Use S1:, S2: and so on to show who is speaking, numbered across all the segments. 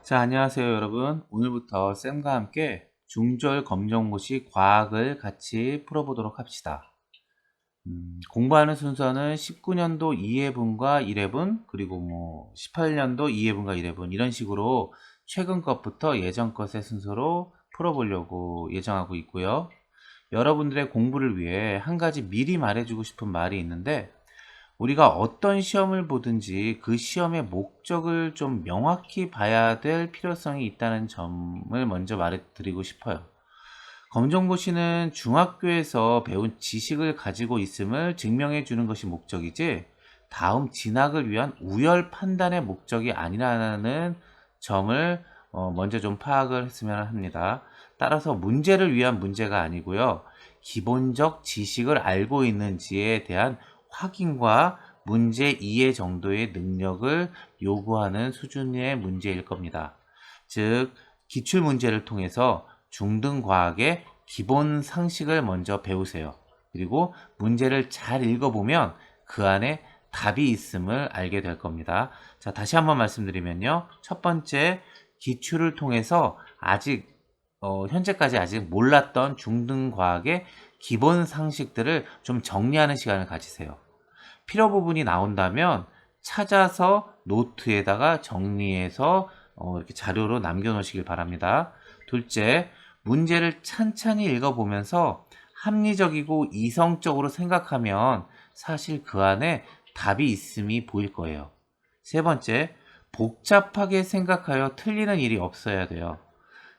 S1: 자, 안녕하세요, 여러분. 오늘부터 쌤과 함께 중졸 검정고시 과학을 같이 풀어보도록 합시다. 공부하는 순서는 19년도 2회분과 1회분, 그리고 18년도 2회분과 1회분, 이런 식으로 최근 것부터 예전 것의 순서로 풀어보려고 예정하고 있고요. 여러분들의 공부를 위해 한 가지 미리 말해주고 싶은 말이 있는데, 우리가 어떤 시험을 보든지 그 시험의 목적을 좀 명확히 봐야 될 필요성이 있다는 점을 먼저 말해드리고 싶어요. 검정고시는 중학교에서 배운 지식을 가지고 있음을 증명해 주는 것이 목적이지, 다음 진학을 위한 우열 판단의 목적이 아니라는 점을 먼저 좀 파악을 했으면 합니다. 따라서 문제를 위한 문제가 아니고요. 기본적 지식을 알고 있는지에 대한 확인과 문제 이해 정도의 능력을 요구하는 수준의 문제일 겁니다. 즉, 기출 문제를 통해서 중등 과학의 기본 상식을 먼저 배우세요. 그리고 문제를 잘 읽어보면 그 안에 답이 있음을 알게 될 겁니다. 자, 다시 한번 말씀드리면요. 첫 번째, 기출을 통해서 현재까지 아직 몰랐던 중등 과학의 기본 상식들을 좀 정리하는 시간을 가지세요. 필요 부분이 나온다면 찾아서 노트에다가 정리해서 이렇게 자료로 남겨놓으시길 바랍니다. 둘째, 문제를 찬찬히 읽어보면서 합리적이고 이성적으로 생각하면 사실 그 안에 답이 있음이 보일 거예요. 세 번째, 복잡하게 생각하여 틀리는 일이 없어야 돼요.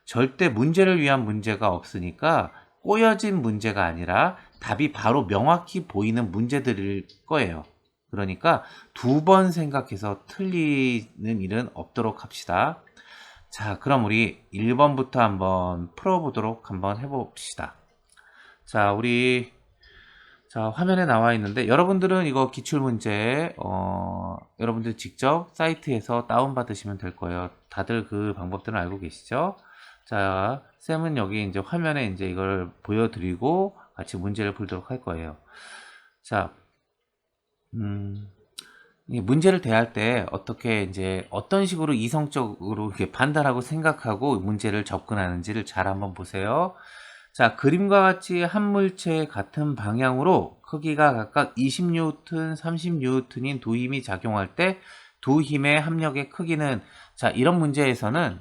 S1: 절대 문제를 위한 문제가 없으니까 꼬여진 문제가 아니라 답이 바로 명확히 보이는 문제들일 거예요. 그러니까 두 번 생각해서 틀리는 일은 없도록 합시다. 자, 그럼 우리 1번부터 한번 풀어보도록 한번 해봅시다. 자, 화면에 나와 있는데, 여러분들은 이거 기출문제, 여러분들 직접 사이트에서 다운받으시면 될 거예요. 다들 그 방법들은 알고 계시죠? 자, 쌤은 여기 이제 화면에 이제 이걸 보여드리고 같이 문제를 풀도록 할 거예요. 자, 이 문제를 대할 때 어떻게 이제 어떤 식으로 이성적으로 이렇게 판단하고 생각하고 문제를 접근하는지를 잘 한번 보세요. 자, 그림과 같이 한 물체의 같은 방향으로 크기가 각각 20뉴턴, 30뉴턴인 두 힘이 작용할 때 두 힘의 합력의 크기는, 자, 이런 문제에서는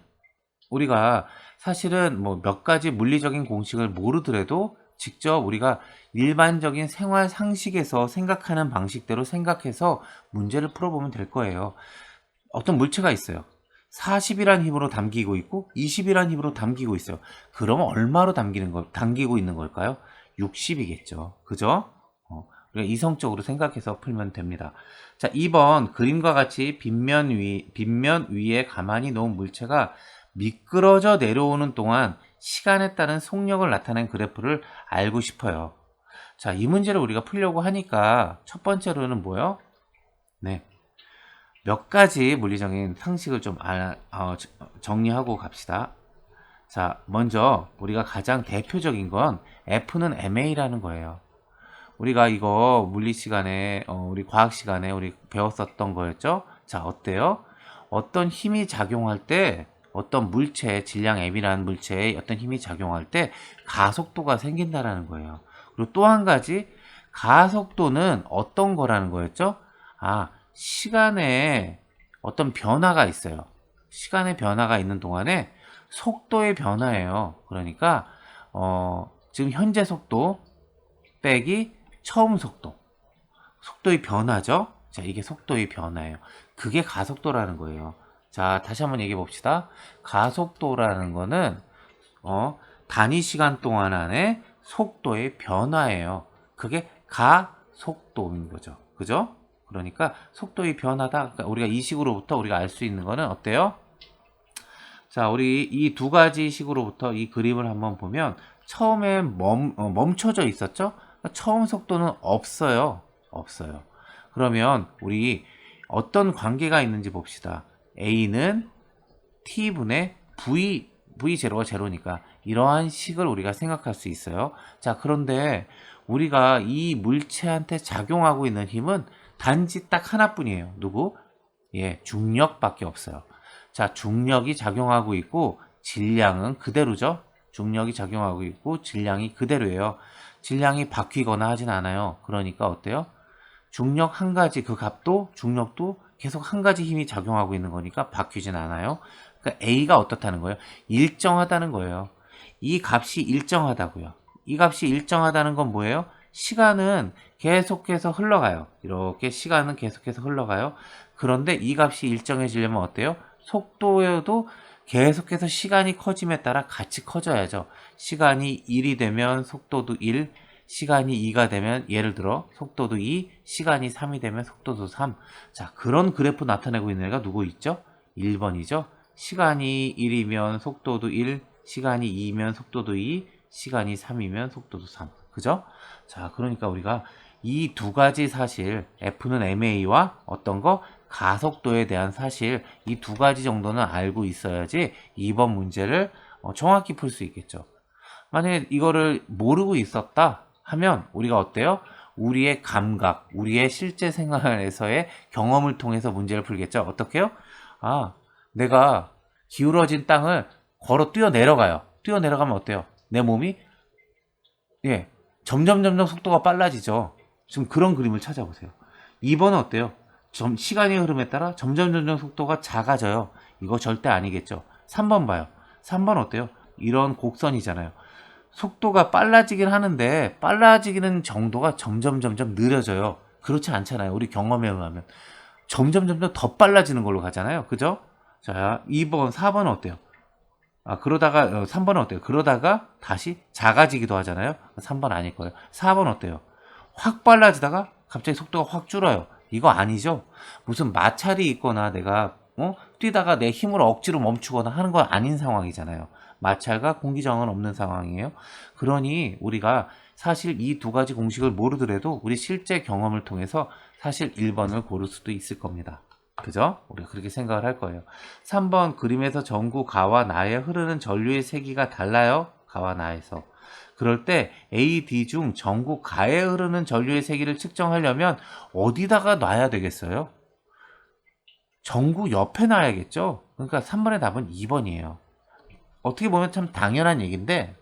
S1: 우리가 사실은 뭐 몇 가지 물리적인 공식을 모르더라도 직접 우리가 일반적인 생활 상식에서 생각하는 방식대로 생각해서 문제를 풀어보면 될 거예요. 어떤 물체가 있어요. 40이란 힘으로 당기고 있고 20이란 힘으로 당기고 있어요. 그러면 얼마로 당기고 있는 걸까요? 60이겠죠. 그죠? 우리가 이성적으로 생각해서 풀면 됩니다. 자, 2번 그림과 같이 빗면 위에 가만히 놓은 물체가 미끄러져 내려오는 동안 시간에 따른 속력을 나타낸 그래프를 알고 싶어요. 자, 이 문제를 우리가 풀려고 하니까 첫 번째로는 뭐요? 네. 몇 가지 물리적인 상식을 좀 정리하고 갑시다. 자, 먼저 우리가 가장 대표적인 건 F는 ma라는 거예요. 우리가 이거 물리 시간에, 우리 과학 시간에 우리 배웠었던 거였죠? 자, 어때요? 어떤 힘이 작용할 때, 어떤 물체, 질량 m이라는 물체에 어떤 힘이 작용할 때 가속도가 생긴다라는 거예요. 그리고 또 한 가지, 가속도는 어떤 거라는 거였죠? 시간에 어떤 변화가 있어요. 시간의 변화가 있는 동안에 속도의 변화예요. 그러니까, 지금 현재 속도 빼기 처음 속도. 속도의 변화죠? 자, 이게 속도의 변화예요. 그게 가속도라는 거예요. 자, 다시 한번 얘기해 봅시다. 가속도라는 거는, 단위 시간 동안 안에 속도의 변화예요. 그게 가속도인 거죠. 그죠? 그러니까 속도의 변화다. 그러니까 우리가 이 식으로부터 우리가 알 수 있는 거는 어때요? 자, 우리 이 두 가지 식으로부터 이 그림을 한번 보면 처음에 멈춰져 있었죠? 처음 속도는 없어요. 없어요. 그러면 우리 어떤 관계가 있는지 봅시다. A는 T분의 V0가 제로니까 이러한 식을 우리가 생각할 수 있어요. 자, 그런데 우리가 이 물체한테 작용하고 있는 힘은 단지 딱 하나뿐이에요. 누구? 예, 중력밖에 없어요. 자, 중력이 작용하고 있고 질량은 그대로죠. 중력이 작용하고 있고 질량이 그대로예요. 질량이 바뀌거나 하진 않아요. 그러니까 어때요? 중력 한 가지 그 값도 중력도 계속 한 가지 힘이 작용하고 있는 거니까 바뀌진 않아요. 그러니까 A가 어떻다는 거예요? 일정하다는 거예요. 이 값이 일정하다고요. 이 값이 일정하다는 건 뭐예요? 시간은 계속해서 흘러가요. 이렇게 시간은 계속해서 흘러가요. 그런데 이 값이 일정해지려면 어때요? 속도에도 계속해서 시간이 커짐에 따라 같이 커져야죠. 시간이 1이 되면 속도도 1, 시간이 2가 되면 예를 들어 속도도 2, 시간이 3이 되면 속도도 3. 자, 그런 그래프 나타내고 있는 애가 누구 있죠? 1번이죠. 시간이 1이면 속도도 1, 시간이 2면 속도도 2, 시간이 3이면 속도도 3. 그죠? 자, 그러니까 우리가 이 두 가지 사실, F는 ma와 어떤 거? 가속도에 대한 사실, 이 두 가지 정도는 알고 있어야지 이번 문제를 정확히 풀 수 있겠죠. 만약에 이거를 모르고 있었다 하면 우리가 어때요? 우리의 감각, 우리의 실제 생활에서의 경험을 통해서 문제를 풀겠죠. 어떻게요? 아, 내가 기울어진 땅을 걸어 뛰어 내려가요. 뛰어 내려가면 어때요? 내 몸이 예, 점점 속도가 빨라지죠. 지금 그런 그림을 찾아보세요. 2번은 어때요? 시간의 흐름에 따라 점점 속도가 작아져요. 이거 절대 아니겠죠. 3번 봐요. 3번 어때요? 이런 곡선이잖아요. 속도가 빨라지긴 하는데 빨라지는 정도가 점점 느려져요. 그렇지 않잖아요. 우리 경험에 의하면 점점 더 빨라지는 걸로 가잖아요. 그죠? 자, 2번, 4번은 어때요? 그러다가 3번은 어때요? 그러다가 다시 작아지기도 하잖아요. 3번 아닐 거예요. 4번 어때요? 확 빨라지다가 갑자기 속도가 확 줄어요. 이거 아니죠? 무슨 마찰이 있거나 내가 뛰다가 내 힘으로 억지로 멈추거나 하는 건 아닌 상황이잖아요. 마찰과 공기저항은 없는 상황이에요. 그러니 우리가 사실 이 두 가지 공식을 모르더라도 우리 실제 경험을 통해서 사실 1번을 고를 수도 있을 겁니다. 그죠? 우리가 그렇게 생각을 할 거예요. 3번 그림에서 전구 가와 나에 흐르는 전류의 세기가 달라요. 가와 나에서. 그럴 때 A, D 중 전구 가에 흐르는 전류의 세기를 측정하려면 어디다가 놔야 되겠어요? 전구 옆에 놔야겠죠? 그러니까 3번의 답은 2번이에요. 어떻게 보면 참 당연한 얘기인데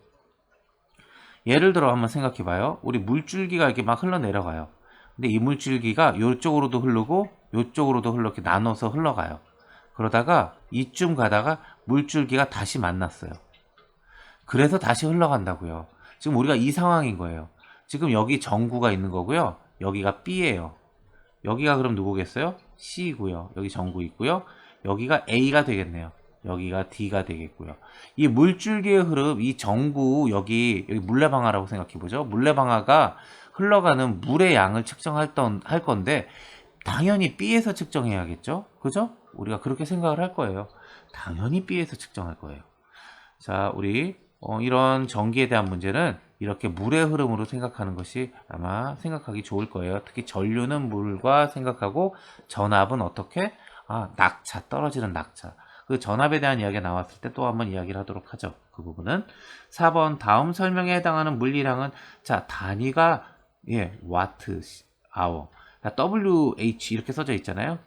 S1: 예를 들어 한번 생각해 봐요. 우리 물줄기가 이렇게 막 흘러내려가요. 근데 이 물줄기가 이쪽으로도 흐르고 이쪽으로도 이렇게 나눠서 흘러가요. 그러다가 이쯤 가다가 물줄기가 다시 만났어요. 그래서 다시 흘러간다고요. 지금 우리가 이 상황인 거예요. 지금 여기 전구가 있는 거고요. 여기가 B예요. 여기가 그럼 누구겠어요? C고요. 여기 전구 있고요. 여기가 A가 되겠네요. 여기가 D가 되겠고요. 이 물줄기의 흐름, 이 전구 여기 물레방아라고 생각해보죠. 물레방아가 흘러가는 물의 양을 측정할 건데 당연히 B에서 측정해야겠죠. 그죠? 우리가 그렇게 생각을 할 거예요. 당연히 B에서 측정할 거예요. 자, 우리 이런 전기에 대한 문제는 이렇게 물의 흐름으로 생각하는 것이 아마 생각하기 좋을 거예요. 특히 전류는 물과 생각하고 전압은 어떻게? 낙차, 떨어지는 낙차. 그 전압에 대한 이야기가 나왔을 때 또 한번 이야기를 하도록 하죠. 그 부분은. 4번 다음 설명에 해당하는 물리량은 자, 단위가 와트, 아워. WH 이렇게 써져 있잖아요.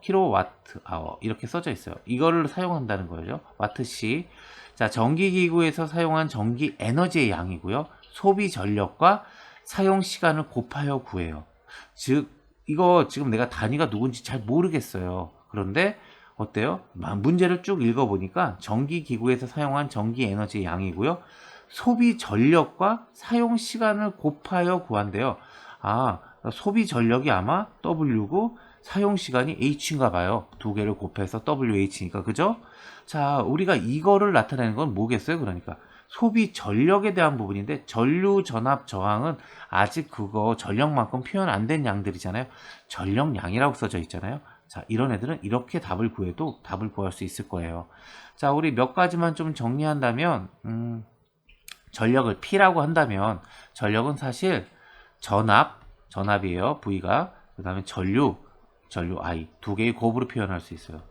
S1: 킬로와트 아워 이렇게 써져 있어요. 이거를 사용한다는 거죠. 와트씩. 자, 전기기구에서 사용한 전기 에너지의 양이고요. 소비 전력과 사용 시간을 곱하여 구해요. 즉 이거 지금 내가 단위가 누군지 잘 모르겠어요. 그런데 어때요? 문제를 쭉 읽어보니까 전기기구에서 사용한 전기 에너지의 양이고요. 소비 전력과 사용 시간을 곱하여 구한대요. 소비 전력이 아마 W고 사용 시간이 H인가 봐요. 두 개를 곱해서 WH니까. 그죠? 자, 우리가 이거를 나타내는 건 뭐겠어요? 그러니까 소비 전력에 대한 부분인데 전류 전압 저항은 아직 그거 전력만큼 표현 안 된 양들이잖아요. 전력량이라고 써져 있잖아요. 자, 이런 애들은 이렇게 답을 구해도 답을 구할 수 있을 거예요. 자, 우리 몇 가지만 좀 정리한다면 전력을 P라고 한다면 전력은 사실 전압이에요. V가. 그 다음에 전류 I 두 개의 곱으로 표현할 수 있어요.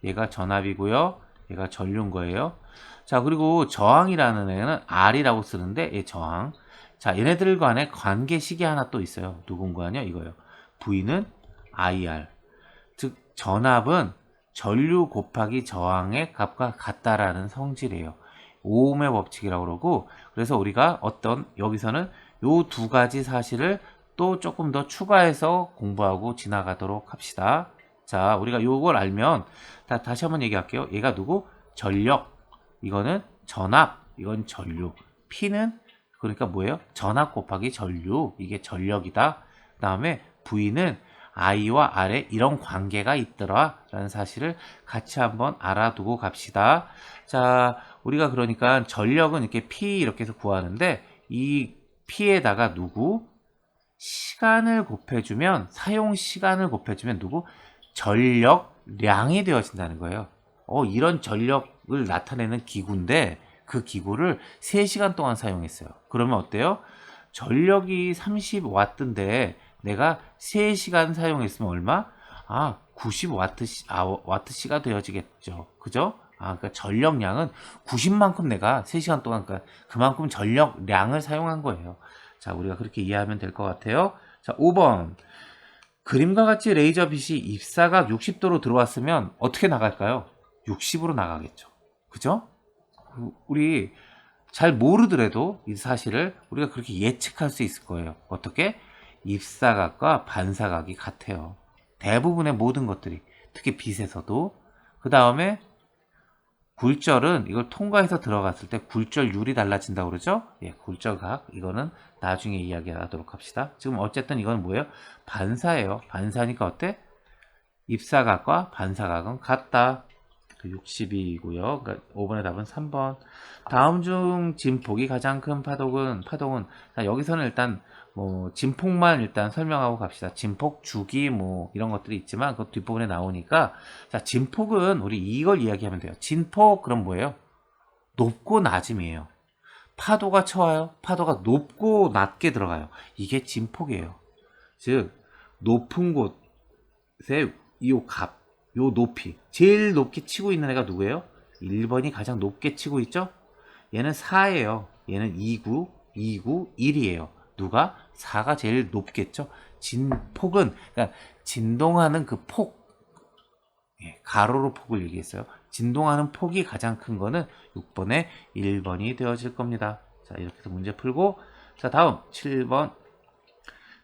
S1: 얘가 전압이고요. 얘가 전류인 거예요. 자, 그리고 저항이라는 애는 R이라고 쓰는데 얘 저항. 자, 얘네들 간의 관계식이 하나 또 있어요. 누군가요? 이거요. V는 IR. 즉 전압은 전류 곱하기 저항의 값과 같다라는 성질이에요. 오음의 법칙이라고 그러고, 그래서 우리가 여기서는 요 두 가지 사실을 또 조금 더 추가해서 공부하고 지나가도록 합시다. 자, 우리가 요걸 알면 다시 한번 얘기할게요. 얘가 누구? 전력. 이거는 전압. 이건 전류. P는 그러니까 뭐예요? 전압 곱하기 전류. 이게 전력이다. 그 다음에 V는 I와 R에 이런 관계가 있더라 라는 사실을 같이 한번 알아두고 갑시다. 자, 우리가 그러니까 전력은 이렇게 P 이렇게 해서 구하는데, 이 P에다가 시간을 곱해주면, 사용 시간을 곱해주면 전력량이 되어진다는 거예요. 이런 전력을 나타내는 기구인데, 그 기구를 3시간 동안 사용했어요. 그러면 어때요? 전력이 30W인데 내가 3시간 사용했으면 얼마? 90W가 되어지겠죠. 그죠? 그러니까 전력량은 90만큼 내가 3시간 동안, 그러니까 그만큼 전력량을 사용한 거예요. 자, 우리가 그렇게 이해하면 될 것 같아요. 자, 5번. 그림과 같이 레이저 빛이 입사각 60도로 들어왔으면 어떻게 나갈까요? 60으로 나가겠죠. 그죠? 우리 잘 모르더라도 이 사실을 우리가 그렇게 예측할 수 있을 거예요. 어떻게? 입사각과 반사각이 같아요. 대부분의 모든 것들이. 특히 빛에서도. 그 다음에 굴절은 이걸 통과해서 들어갔을 때 굴절율이 달라진다고 그러죠? 예, 굴절각. 이거는 나중에 이야기하도록 합시다. 지금 어쨌든 이건 뭐예요? 반사예요. 반사니까 어때? 입사각과 반사각은 같다. 62이고요. 그러니까 5번의 답은 3번. 다음 중 진폭이 가장 큰 파동은 자, 여기서는 일단 진폭만 일단 설명하고 갑시다. 진폭, 주기 이런 것들이 있지만 그 뒷부분에 나오니까, 자, 진폭은 우리 이걸 이야기하면 돼요. 진폭 그럼 뭐예요? 높고 낮음이에요. 파도가 쳐와요. 파도가 높고 낮게 들어가요. 이게 진폭이에요. 즉 높은 곳에 요 높이 제일 높게 치고 있는 애가 누구예요? 1번이 가장 높게 치고 있죠? 얘는 4예요. 얘는 2구, 1이에요. 누가? 4가 제일 높겠죠? 진폭은, 그러니까 진동하는 그 폭, 가로로 폭을 얘기했어요. 진동하는 폭이 가장 큰 거는 6번에 1번이 되어질 겁니다. 자, 이렇게 해서 문제 풀고, 자, 다음 7번.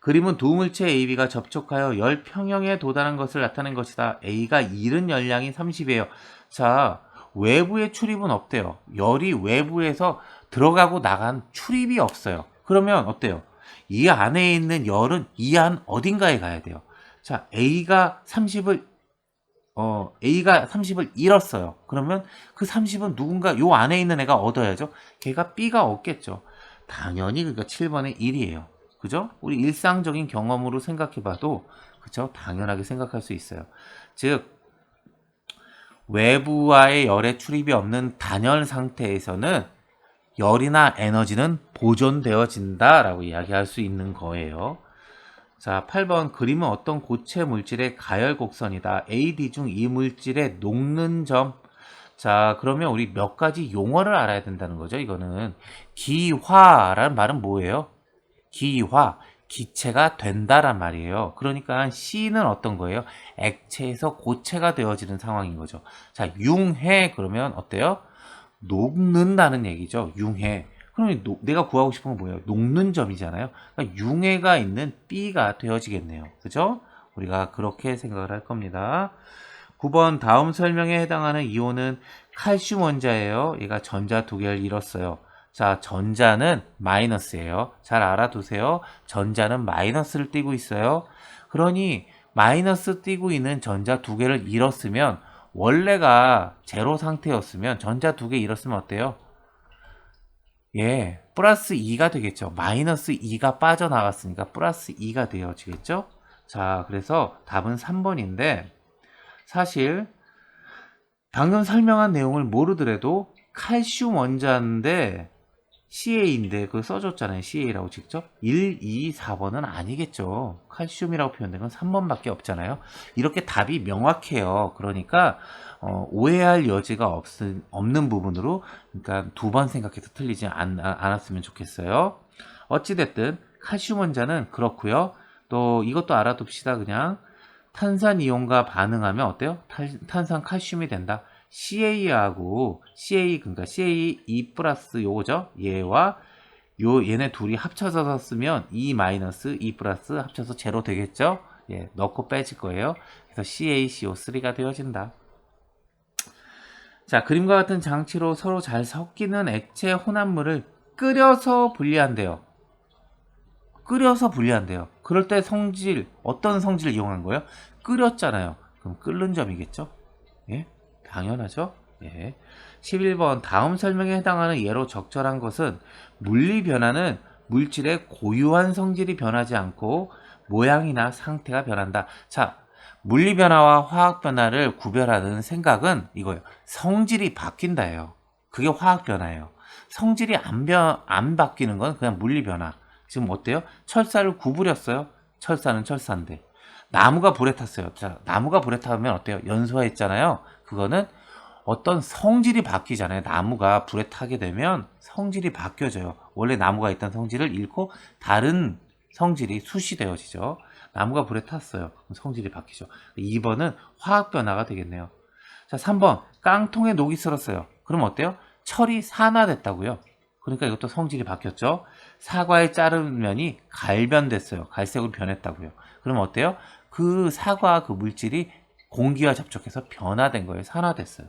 S1: 그림은 두 물체 AB가 접촉하여 열 평형에 도달한 것을 나타낸 것이다. A가 잃은 열량이 30이에요. 자, 외부의 출입은 없대요. 열이 외부에서 들어가고 나간 출입이 없어요. 그러면 어때요? 이 안에 있는 열은 이 안 어딘가에 가야 돼요. 자, A가 30을 잃었어요. 그러면 그 30은 누군가 요 안에 있는 애가 얻어야죠. 걔가 B가 얻겠죠. 당연히 그러니까 7번의 1이에요. 그죠? 우리 일상적인 경험으로 생각해봐도, 그죠? 당연하게 생각할 수 있어요. 즉, 외부와의 열의 출입이 없는 단열 상태에서는 열이나 에너지는 보존되어진다라고 이야기할 수 있는 거예요. 자, 8번. 그림은 어떤 고체 물질의 가열 곡선이다. A, D 중 이 물질의 녹는 점. 자, 그러면 우리 몇 가지 용어를 알아야 된다는 거죠. 이거는 기화라는 말은 뭐예요? 기화, 기체가 된다란 말이에요. 그러니까 C는 어떤 거예요? 액체에서 고체가 되어지는 상황인 거죠. 자, 융해 그러면 어때요? 녹는다는 얘기죠. 융해. 그럼 내가 구하고 싶은 건 뭐예요? 녹는 점이잖아요. 그러니까 융해가 있는 B가 되어지겠네요. 그죠? 우리가 그렇게 생각을 할 겁니다. 9번. 다음 설명에 해당하는 이온은 칼슘 원자예요. 얘가 전자 두 개를 잃었어요. 자, 전자는 마이너스예요. 잘 알아두세요. 전자는 마이너스를 띠고 있어요. 그러니 마이너스 띠고 있는 전자 두 개를 잃었으면, 원래가 제로 상태였으면 전자 두 개 잃었으면 어때요? 예, 플러스 2가 되겠죠. 마이너스 2가 빠져나갔으니까 플러스 2가 되어지겠죠. 자, 그래서 답은 3번인데, 사실 방금 설명한 내용을 모르더라도 칼슘 원자인데 CA인데 그거 써줬잖아요. CA라고 직접. 1, 2, 4번은 아니겠죠. 칼슘이라고 표현된 건 3번밖에 없잖아요. 이렇게 답이 명확해요. 그러니까 오해할 여지가 없는 부분으로, 그러니까 두 번 생각해서 틀리지 않았으면 좋겠어요. 어찌됐든 칼슘 원자는 그렇고요. 또 이것도 알아둡시다. 그냥 탄산이온과 반응하면 어때요? 탄산 칼슘이 된다. CA하고 CA, 그러니까 CAE 플러스 요거죠. 얘와 얘네 둘이 합쳐서 쓰면 E 마이너스 E 플러스 합쳐서 제로 되겠죠? 예, 넣고 빼질 거예요. 그래서 CaCO3가 되어진다. 자, 그림과 같은 장치로 서로 잘 섞이는 액체 혼합물을 끓여서 분리한대요. 끓여서 분리한대요. 그럴 때 어떤 성질을 이용한 거예요? 끓였잖아요. 그럼 끓는 점이겠죠? 예? 당연하죠? 예. 11번 다음 설명에 해당하는 예로 적절한 것은 물리 변화는 물질의 고유한 성질이 변하지 않고 모양이나 상태가 변한다. 자, 물리 변화와 화학 변화를 구별하는 생각은 이거예요. 성질이 바뀐다예요. 그게 화학 변화예요. 성질이 안 바뀌는 건 그냥 물리 변화. 지금 어때요? 철사를 구부렸어요. 철사는 철사인데. 나무가 불에 탔어요. 자, 나무가 불에 타면 어때요? 연소했잖아요. 그거는 어떤 성질이 바뀌잖아요. 나무가 불에 타게 되면 성질이 바뀌어져요. 원래 나무가 있던 성질을 잃고 다른 성질이 수시되어지죠. 나무가 불에 탔어요. 그럼 성질이 바뀌죠. 2번은 화학 변화가 되겠네요. 자, 3번 깡통에 녹이 슬었어요. 그럼 어때요? 철이 산화됐다고요. 그러니까 이것도 성질이 바뀌었죠. 사과의 자른 면이 갈변됐어요. 갈색으로 변했다고요. 그럼 어때요? 그 사과 그 물질이 공기와 접촉해서 변화된 거예요. 산화됐어요.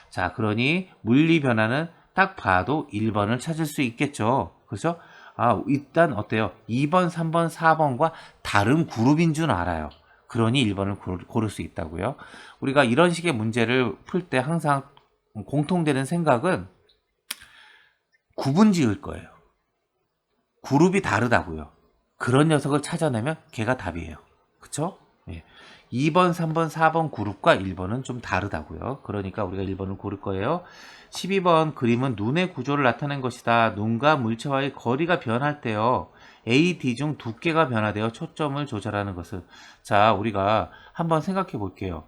S1: 자, 그러니 물리 변화는 딱 봐도 1번을 찾을 수 있겠죠. 그렇죠? 아, 일단 어때요? 2번, 3번, 4번과 다른 그룹인 줄 알아요. 그러니 1번을 고를 수 있다고요. 우리가 이런 식의 문제를 풀 때 항상 공통되는 생각은 구분 지을 거예요. 그룹이 다르다고요. 그런 녀석을 찾아내면 걔가 답이에요. 그쵸? 예. 2번, 3번, 4번 그룹과 1번은 좀 다르다고요. 그러니까 우리가 1번을 고를 거예요. 12번 그림은 눈의 구조를 나타낸 것이다. 눈과 물체와의 거리가 변할 때요. A, D 중 두께가 변화되어 초점을 조절하는 것은. 자, 우리가 한번 생각해 볼게요.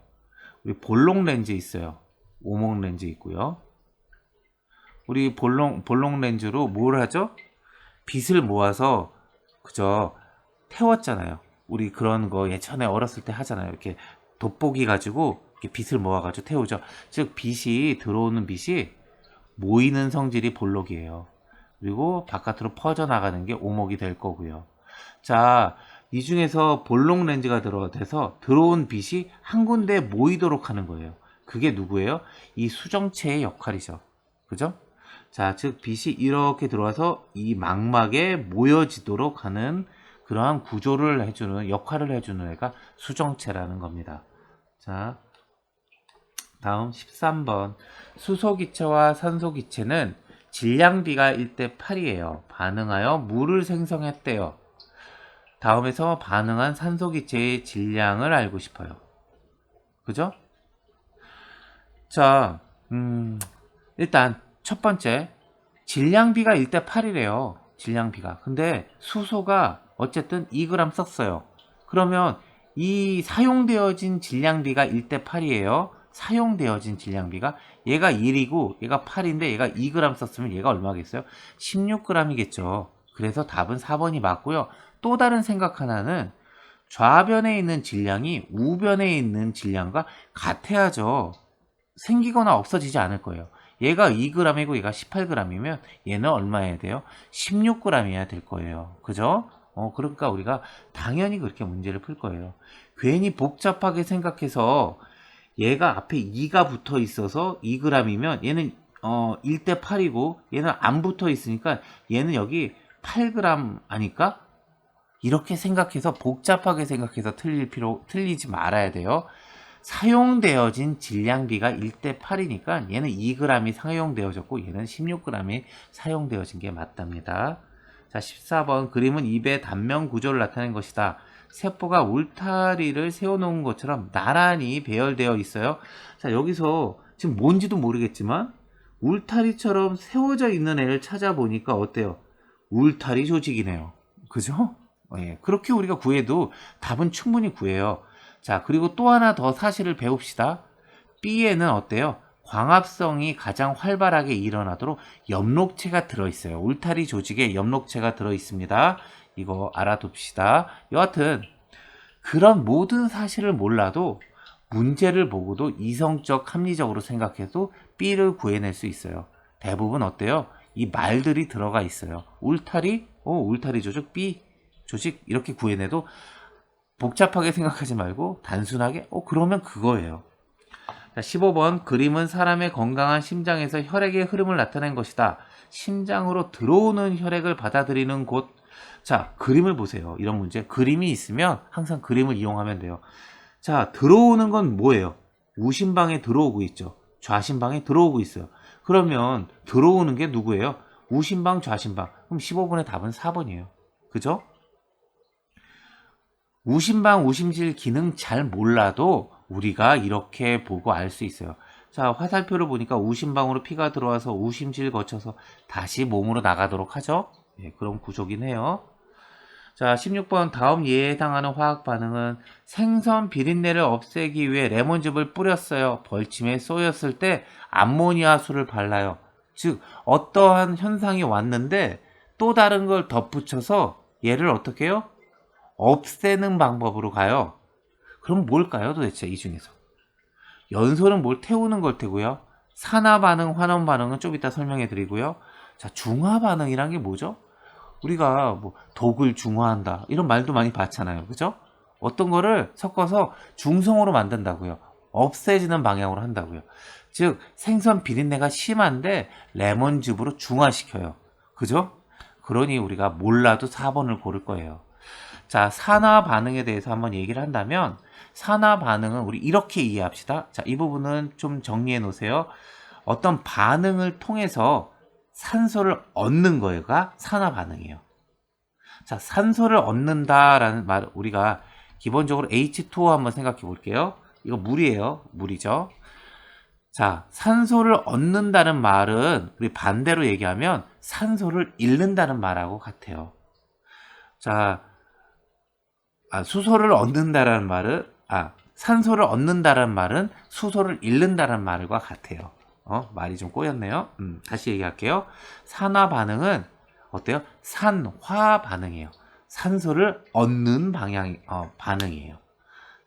S1: 우리 볼록 렌즈 있어요. 오목 렌즈 있고요. 우리 볼록 렌즈로 뭘 하죠? 빛을 모아서 그저 태웠잖아요. 우리 그런 거 예전에 어렸을 때 하잖아요. 이렇게 돋보기 가지고 이렇게 빛을 모아가지고 태우죠. 즉 빛이 들어오는 빛이 모이는 성질이 볼록이에요. 그리고 바깥으로 퍼져나가는 게 오목이 될 거고요. 자, 이 중에서 볼록 렌즈가 들어돼서 들어온 빛이 한 군데에 모이도록 하는 거예요. 그게 누구예요? 이 수정체의 역할이죠. 그죠? 자, 즉 빛이 이렇게 들어와서 이 망막에 모여지도록 하는 그러한 구조를 해주는 역할을 해주는 애가 수정체라는 겁니다. 자, 다음 13번 수소기체와 산소기체는 질량비가 1대 8이에요. 반응하여 물을 생성했대요. 다음에서 반응한 산소기체의 질량을 알고 싶어요. 그죠? 자, 일단 첫 번째 질량비가 1대 8이래요. 질량비가. 근데 수소가 어쨌든 2g 썼어요. 그러면 이 사용되어진 질량비가 1대 8이에요. 사용되어진 질량비가 얘가 1이고 얘가 8인데 얘가 2g 썼으면 얘가 얼마겠어요? 16g이겠죠. 그래서 답은 4번이 맞고요. 또 다른 생각 하나는 좌변에 있는 질량이 우변에 있는 질량과 같아야죠. 생기거나 없어지지 않을 거예요. 얘가 2g이고 얘가 18g이면 얘는 얼마여야 돼요? 16g이어야 될 거예요. 그죠? 그러니까 우리가 당연히 그렇게 문제를 풀 거예요. 괜히 복잡하게 생각해서 얘가 앞에 2가 붙어 있어서 2g이면 얘는 1대 8이고 얘는 안 붙어 있으니까 얘는 여기 8g 아닐까? 이렇게 생각해서 복잡하게 생각해서 틀리지 말아야 돼요. 사용되어진 질량비가 1대 8이니까 얘는 2g이 사용되어졌고 얘는 16g이 사용되어진 게 맞답니다. 자, 14번 그림은 입의 단면 구조를 나타낸 것이다. 세포가 울타리를 세워놓은 것처럼 나란히 배열되어 있어요. 자, 여기서 지금 뭔지도 모르겠지만 울타리처럼 세워져 있는 애를 찾아보니까 어때요? 울타리 조직이네요. 그죠? 예, 그렇게 우리가 구해도 답은 충분히 구해요. 자, 그리고 또 하나 더 사실을 배웁시다. B에는 어때요? 광합성이 가장 활발하게 일어나도록 엽록체가 들어있어요. 울타리 조직에 엽록체가 들어있습니다. 이거 알아둡시다. 여하튼 그런 모든 사실을 몰라도 문제를 보고도 이성적 합리적으로 생각해도 B를 구해낼 수 있어요. 대부분 어때요? 이 말들이 들어가 있어요. 울타리? 울타리 조직 B 조직 이렇게 구해내도 복잡하게 생각하지 말고 단순하게 그러면 그거예요. 자, 15번 그림은 사람의 건강한 심장에서 혈액의 흐름을 나타낸 것이다. 심장으로 들어오는 혈액을 받아들이는 곳. 자, 그림을 보세요. 이런 문제. 그림이 있으면 항상 그림을 이용하면 돼요. 자, 들어오는 건 뭐예요? 우심방에 들어오고 있죠. 좌심방에 들어오고 있어요. 그러면 들어오는 게 누구예요? 우심방, 좌심방. 그럼 15번의 답은 4번이에요. 그죠? 우심방, 우심질 기능 잘 몰라도 우리가 이렇게 보고 알 수 있어요. 자, 화살표를 보니까 우심방으로 피가 들어와서 우심질 거쳐서 다시 몸으로 나가도록 하죠. 예, 그런 구조긴 해요. 자, 16번 다음 예에 해당하는 화학 반응은 생선 비린내를 없애기 위해 레몬즙을 뿌렸어요. 벌침에 쏘였을 때 암모니아수를 발라요. 즉 어떠한 현상이 왔는데 또 다른 걸 덧붙여서 얘를 어떻게 해요? 없애는 방법으로 가요. 그럼 뭘까요 도대체 이 중에서? 연소는 뭘 태우는 걸 테고요. 산화 반응, 환원 반응은 좀 이따 설명해 드리고요. 자, 중화 반응이란 게 뭐죠? 우리가 뭐 독을 중화한다 이런 말도 많이 봤잖아요. 그죠? 어떤 거를 섞어서 중성으로 만든다고요. 없애지는 방향으로 한다고요. 즉 생선 비린내가 심한데 레몬즙으로 중화시켜요. 그죠? 그러니 우리가 몰라도 4번을 고를 거예요. 자, 산화 반응에 대해서 한번 얘기를 한다면 산화 반응은 우리 이렇게 이해합시다. 자, 이 부분은 좀 정리해 놓으세요. 어떤 반응을 통해서 산소를 얻는 거가 산화 반응이에요. 자, 산소를 얻는다라는 말 우리가 기본적으로 H2O 한번 생각해 볼게요. 이거 물이에요. 물이죠. 자, 산소를 얻는다는 말은 우리 반대로 얘기하면 산소를 잃는다는 말하고 같아요. 자, 수소를 얻는다라는 말은 산소를 얻는다라는 말은 수소를 잃는다라는 말과 같아요. 말이 좀 꼬였네요. 다시 얘기할게요. 산화 반응은 어때요? 산화 반응이에요. 산소를 얻는 반응이에요.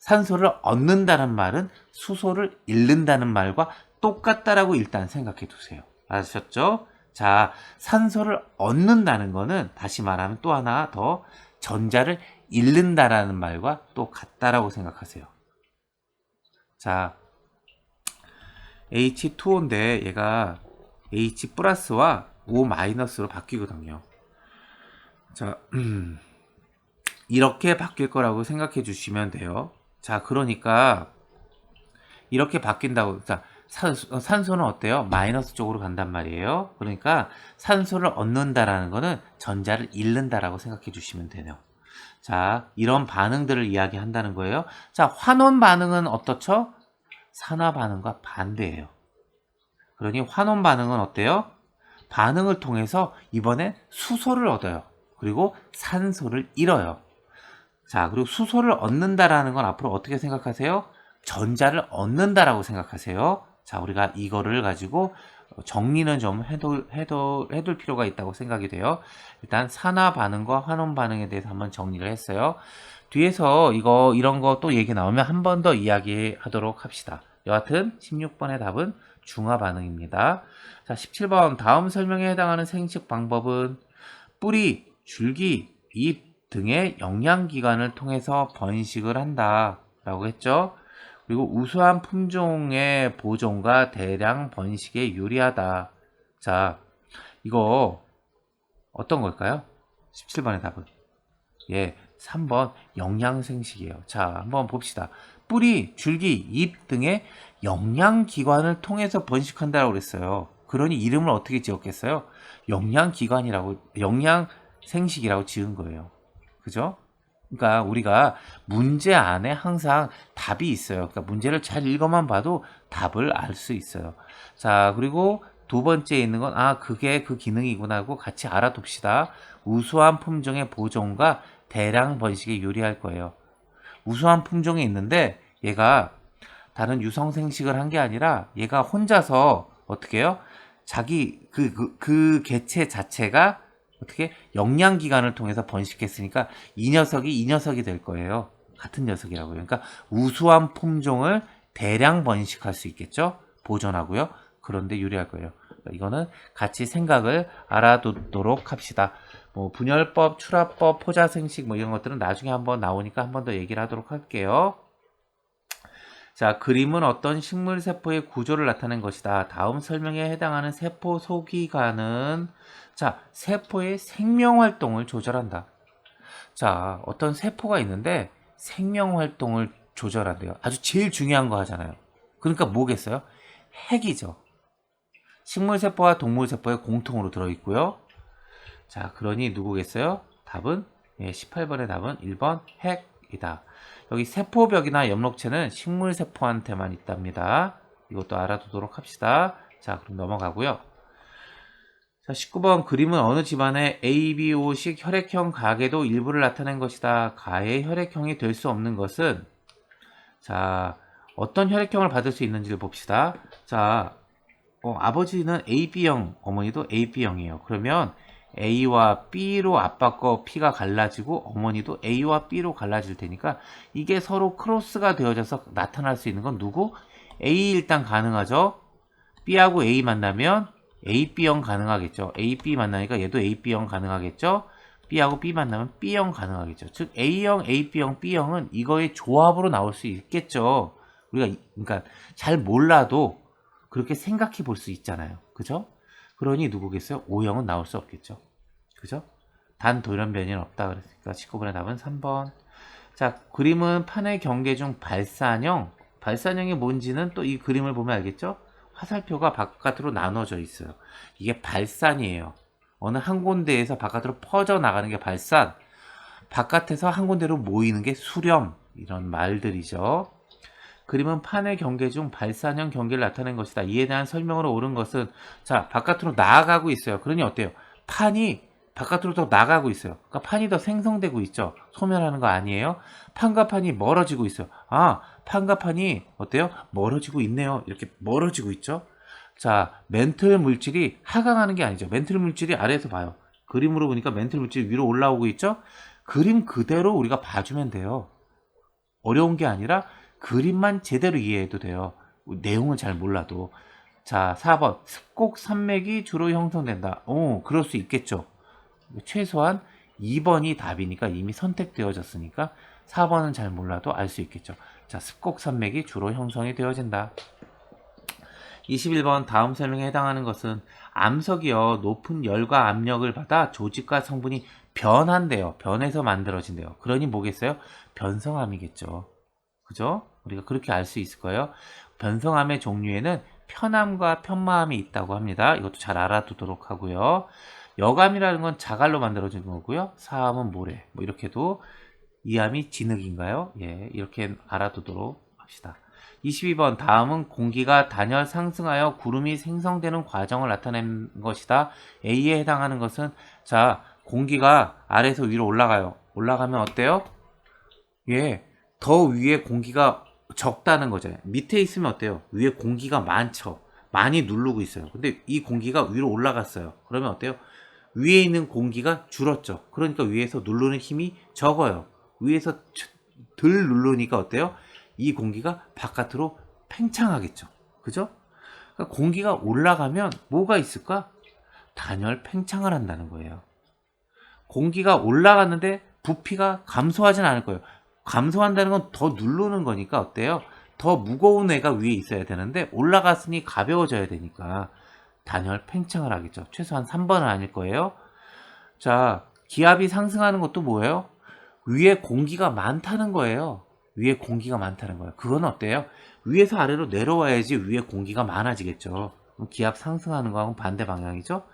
S1: 산소를 얻는다는 말은 수소를 잃는다는 말과 똑같다라고 일단 생각해 두세요. 아셨죠? 자, 산소를 얻는다는 거는 다시 말하면 또 하나 더 전자를 잃는다라는 말과 또 같다라고 생각하세요. 자, H2O인데 얘가 H 플러스와 O 마이너스로 바뀌거든요. 자, 이렇게 바뀔 거라고 생각해 주시면 돼요. 자, 그러니까 이렇게 바뀐다고. 자, 산소는 어때요? 마이너스 쪽으로 간단 말이에요. 그러니까 산소를 얻는다라는 거는 전자를 잃는다라고 생각해 주시면 돼요. 자, 이런 반응들을 이야기한다는 거예요. 자, 환원 반응은 어떻죠? 산화 반응과 반대예요. 그러니 환원 반응은 어때요? 반응을 통해서 이번엔 수소를 얻어요. 그리고 산소를 잃어요. 자, 그리고 수소를 얻는다라는 건 앞으로 어떻게 생각하세요? 전자를 얻는다라고 생각하세요. 자, 우리가 이거를 가지고 정리는 좀 해둘 필요가 있다고 생각이 돼요. 일단 산화 반응과 환원 반응에 대해서 한번 정리를 했어요. 뒤에서 이런 거 또 얘기 나오면 한 번 더 이야기하도록 합시다. 여하튼 16번의 답은 중화 반응입니다. 자, 17번 다음 설명에 해당하는 생식 방법은 뿌리, 줄기, 잎 등의 영양기관을 통해서 번식을 한다 라고 했죠. 그리고 우수한 품종의 보존과 대량 번식에 유리하다. 자, 이거 어떤 걸까요? 17번의 답은 3번 영양생식이에요. 자, 한번 봅시다. 뿌리, 줄기, 잎 등의 영양기관을 통해서 번식한다고 그랬어요. 그러니 이름을 어떻게 지었겠어요? 영양생식이라고 지은 거예요. 그죠? 그러니까 우리가 문제 안에 항상 답이 있어요. 그러니까 문제를 잘 읽어만 봐도 답을 알 수 있어요. 자, 그리고 두 번째 있는 건 그게 그 기능이구나 하고 같이 알아둡시다. 우수한 품종의 보존과 대량 번식에 유리할 거예요. 우수한 품종이 있는데 얘가 다른 유성 생식을 한 게 아니라 얘가 혼자서 어떻게 해요? 자기 그 개체 자체가 어떻게 영양기관을 통해서 번식했으니까 이 녀석이 될 거예요. 같은 녀석이라고요. 그러니까 우수한 품종을 대량 번식할 수 있겠죠. 보존하고요. 그런데 유리할 거예요. 이거는 같이 생각을 알아두도록 합시다. 뭐 분열법, 출하법, 포자생식 뭐 이런 것들은 나중에 한번 나오니까 한 번 더 얘기를 하도록 할게요. 자, 그림은 어떤 식물 세포의 구조를 나타낸 것이다. 다음 설명에 해당하는 세포 소기관은 자, 세포의 생명 활동을 조절한다. 자, 어떤 세포가 있는데 생명 활동을 조절한대요. 아주 제일 중요한 거 하잖아요. 그러니까 뭐겠어요? 핵이죠. 식물 세포와 동물 세포에 공통으로 들어있고요. 자, 그러니 누구겠어요? 답은 18번의 답은 1번 핵이다. 여기 세포벽이나 엽록체는 식물 세포한테만 있답니다. 이것도 알아두도록 합시다. 자, 그럼 넘어가고요. 자, 19번 그림은 어느 집안의 ABO식 혈액형 가계도 일부를 나타낸 것이다. 가의 혈액형이 될 수 없는 것은 자, 어떤 혈액형을 받을 수 있는지를 봅시다. 자, 아버지는 AB형, 어머니도 AB형이에요. 그러면 A와 B로 아빠 거 P가 갈라지고 어머니도 A와 B로 갈라질 테니까 이게 서로 크로스가 되어져서 나타날 수 있는 건 누구? A 일단 가능하죠. B하고 A 만나면 AB형 가능하겠죠. AB 만나니까 얘도 AB형 가능하겠죠. B하고 B 만나면 B형 가능하겠죠. 즉 A형, AB형, B형은 이거의 조합으로 나올 수 있겠죠. 우리가 그러니까 잘 몰라도 그렇게 생각해 볼 수 있잖아요. 그죠? 그러니 누구겠어요? O형은 나올 수 없겠죠. 그죠? 단 돌연변이는 없다 그랬으니까 19번의 답은 3번. 자, 그림은 판의 경계 중 발산형이 뭔지는 또 이 그림을 보면 알겠죠? 화살표가 바깥으로 나눠져 있어요. 이게 발산이에요. 어느 한 군데에서 바깥으로 퍼져 나가는 게 발산, 바깥에서 한 군데로 모이는 게 수렴, 이런 말들이죠. 그림은 판의 경계 중 발산형 경계를 나타낸 것이다. 이에 대한 설명으로 옳은 것은 자, 바깥으로 나아가고 있어요. 그러니 어때요? 판이 바깥으로 더 나가고 있어요. 그러니까 판이 더 생성되고 있죠. 소멸하는 거 아니에요? 판과 판이 멀어지고 있어요. 아, 판과 판이 어때요? 멀어지고 있네요. 이렇게 멀어지고 있죠. 자, 멘틀 물질이 하강하는 게 아니죠. 멘틀 물질이 아래에서 봐요. 그림으로 보니까 멘틀 물질이 위로 올라오고 있죠. 그림 그대로 우리가 봐주면 돼요. 어려운 게 아니라 그림만 제대로 이해해도 돼요. 내용은 잘 몰라도. 자, 4번. 습곡 산맥이 주로 형성된다. 그럴 수 있겠죠. 최소한 2번이 답이니까 이미 선택되어졌으니까 4번은 잘 몰라도 알 수 있겠죠. 자, 습곡 산맥이 주로 형성이 되어진다. 21번 다음 설명에 해당하는 것은 암석이요. 높은 열과 압력을 받아 조직과 성분이 변한대요. 변해서 만들어진대요. 그러니 뭐겠어요? 변성암이겠죠. 그죠? 우리가 그렇게 알 수 있을 거예요. 변성암의 종류에는 편암과 편마암이 있다고 합니다. 이것도 잘 알아두도록 하고요. 여감이라는 건 자갈로 만들어진 거고요. 사암은 모래. 뭐 이렇게도 이암이 진흙인가요? 예, 이렇게 알아두도록 합시다. 22번 다음은 공기가 단열 상승하여 구름이 생성되는 과정을 나타낸 것이다. A에 해당하는 것은 자, 공기가 아래에서 위로 올라가요. 올라가면 어때요? 예, 더 위에 공기가 적다는 거잖아요. 밑에 있으면 어때요? 위에 공기가 많죠. 많이 누르고 있어요. 근데 이 공기가 위로 올라갔어요. 그러면 어때요? 위에 있는 공기가 줄었죠. 그러니까 위에서 누르는 힘이 적어요. 위에서 덜 누르니까 어때요? 이 공기가 바깥으로 팽창하겠죠. 그죠? 그러니까 공기가 올라가면 뭐가 있을까? 단열 팽창을 한다는 거예요. 공기가 올라갔는데 부피가 감소하진 않을 거예요. 감소한다는 건 더 누르는 거니까 어때요? 더 무거운 애가 위에 있어야 되는데 올라갔으니 가벼워져야 되니까 단열 팽창을 하겠죠. 최소한 3번은 아닐 거예요. 자, 기압이 상승하는 것도 뭐예요? 위에 공기가 많다는 거예요. 위에 공기가 많다는 거예요. 그건 어때요? 위에서 아래로 내려와야지 위에 공기가 많아지겠죠. 그럼 기압 상승하는 거하고 반대 방향이죠.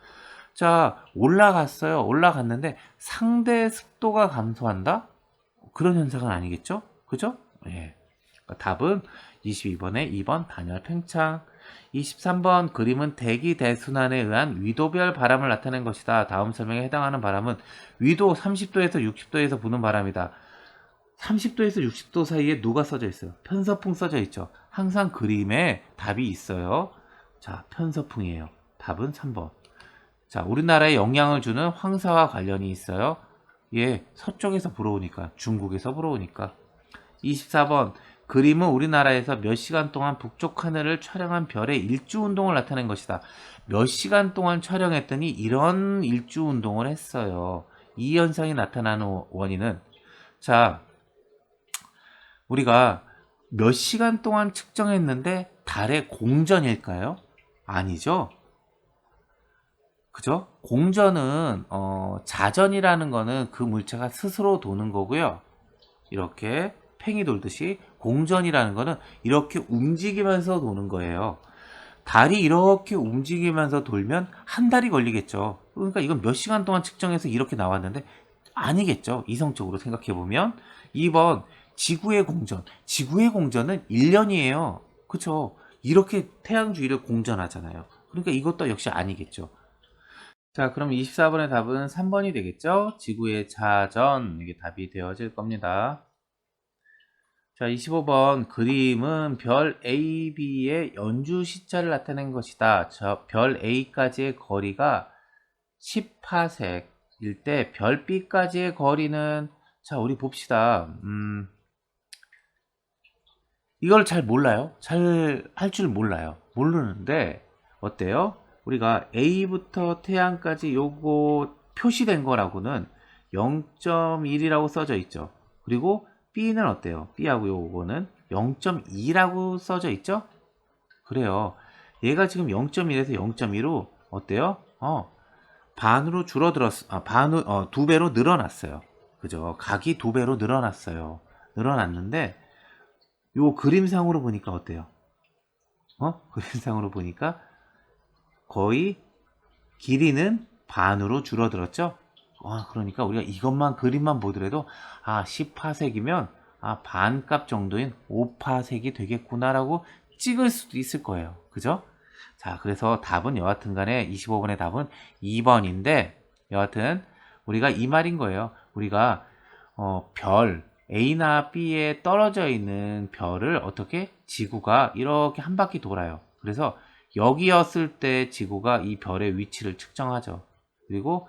S1: 자, 올라갔어요. 올라갔는데 상대 습도가 감소한다? 그런 현상은 아니겠죠? 그죠? 예. 답은 22번에 2번 단열 팽창. 23번 그림은 대기 대순환에 의한 위도별 바람을 나타낸 것이다. 다음 설명에 해당하는 바람은 위도 30도에서 60도에서 부는 바람이다. 30도에서 60도 사이에 누가 써져 있어요? 편서풍 써져 있죠. 항상 그림에 답이 있어요. 자, 편서풍이에요. 답은 3번. 자, 우리나라에 영향을 주는 황사와 관련이 있어요. 예, 서쪽에서 불어오니까, 중국에서 불어오니까. 24번 그림은 우리나라에서 몇 시간 동안 북쪽 하늘을 촬영한 별의 일주 운동을 나타낸 것이다. 몇 시간 동안 촬영했더니 이런 일주 운동을 했어요. 이 현상이 나타나는 원인은, 자, 우리가 몇 시간 동안 측정했는데 달의 공전일까요? 아니죠. 그죠? 공전은 자전이라는 거는 그 물체가 스스로 도는 거고요. 이렇게 팽이 돌듯이, 공전이라는 거는 이렇게 움직이면서 도는 거예요. 달이 이렇게 움직이면서 돌면 한 달이 걸리겠죠. 그러니까 이건 몇 시간 동안 측정해서 이렇게 나왔는데 아니겠죠. 이성적으로 생각해 보면. 2번 지구의 공전. 지구의 공전은 1년이에요. 그쵸? 이렇게 태양 주위를 공전하잖아요. 그러니까 이것도 역시 아니겠죠. 자, 그럼 24번의 답은 3번이 되겠죠? 지구의 자전. 이게 답이 되어질 겁니다. 자, 25번 그림은 별 A, B의 연주 시차를 나타낸 것이다. 별 A까지의 거리가 10파섹일 때 별 B까지의 거리는, 자, 우리 봅시다. 이걸 잘 몰라요. 잘 할 줄 몰라요. 모르는데 어때요? 우리가 A부터 태양까지 요거 표시된 거라고는 0.1이라고 써져 있죠. 그리고 B는 어때요? B하고 요거는 0.2라고 써져 있죠? 그래요. 얘가 지금 0.1에서 0.2로 어때요? 반으로 줄어들었어. 두 배로 늘어났어요. 그죠? 각이 두 배로 늘어났어요. 늘어났는데 요 그림상으로 보니까 어때요? 그림상으로 보니까 거의 길이는 반으로 줄어들었죠? 그러니까 우리가 이것만 그림만 보더라도 10파색이면 반값 정도인 5파색이 되겠구나라고 찍을 수도 있을 거예요. 그죠? 자, 그래서 답은 여하튼 간에 25번의 답은 2번인데 여하튼 우리가 이 말인 거예요. 우리가 별 A나 B에 떨어져 있는 별을 어떻게 지구가 이렇게 한 바퀴 돌아요. 그래서 여기였을 때 지구가 이 별의 위치를 측정하죠. 그리고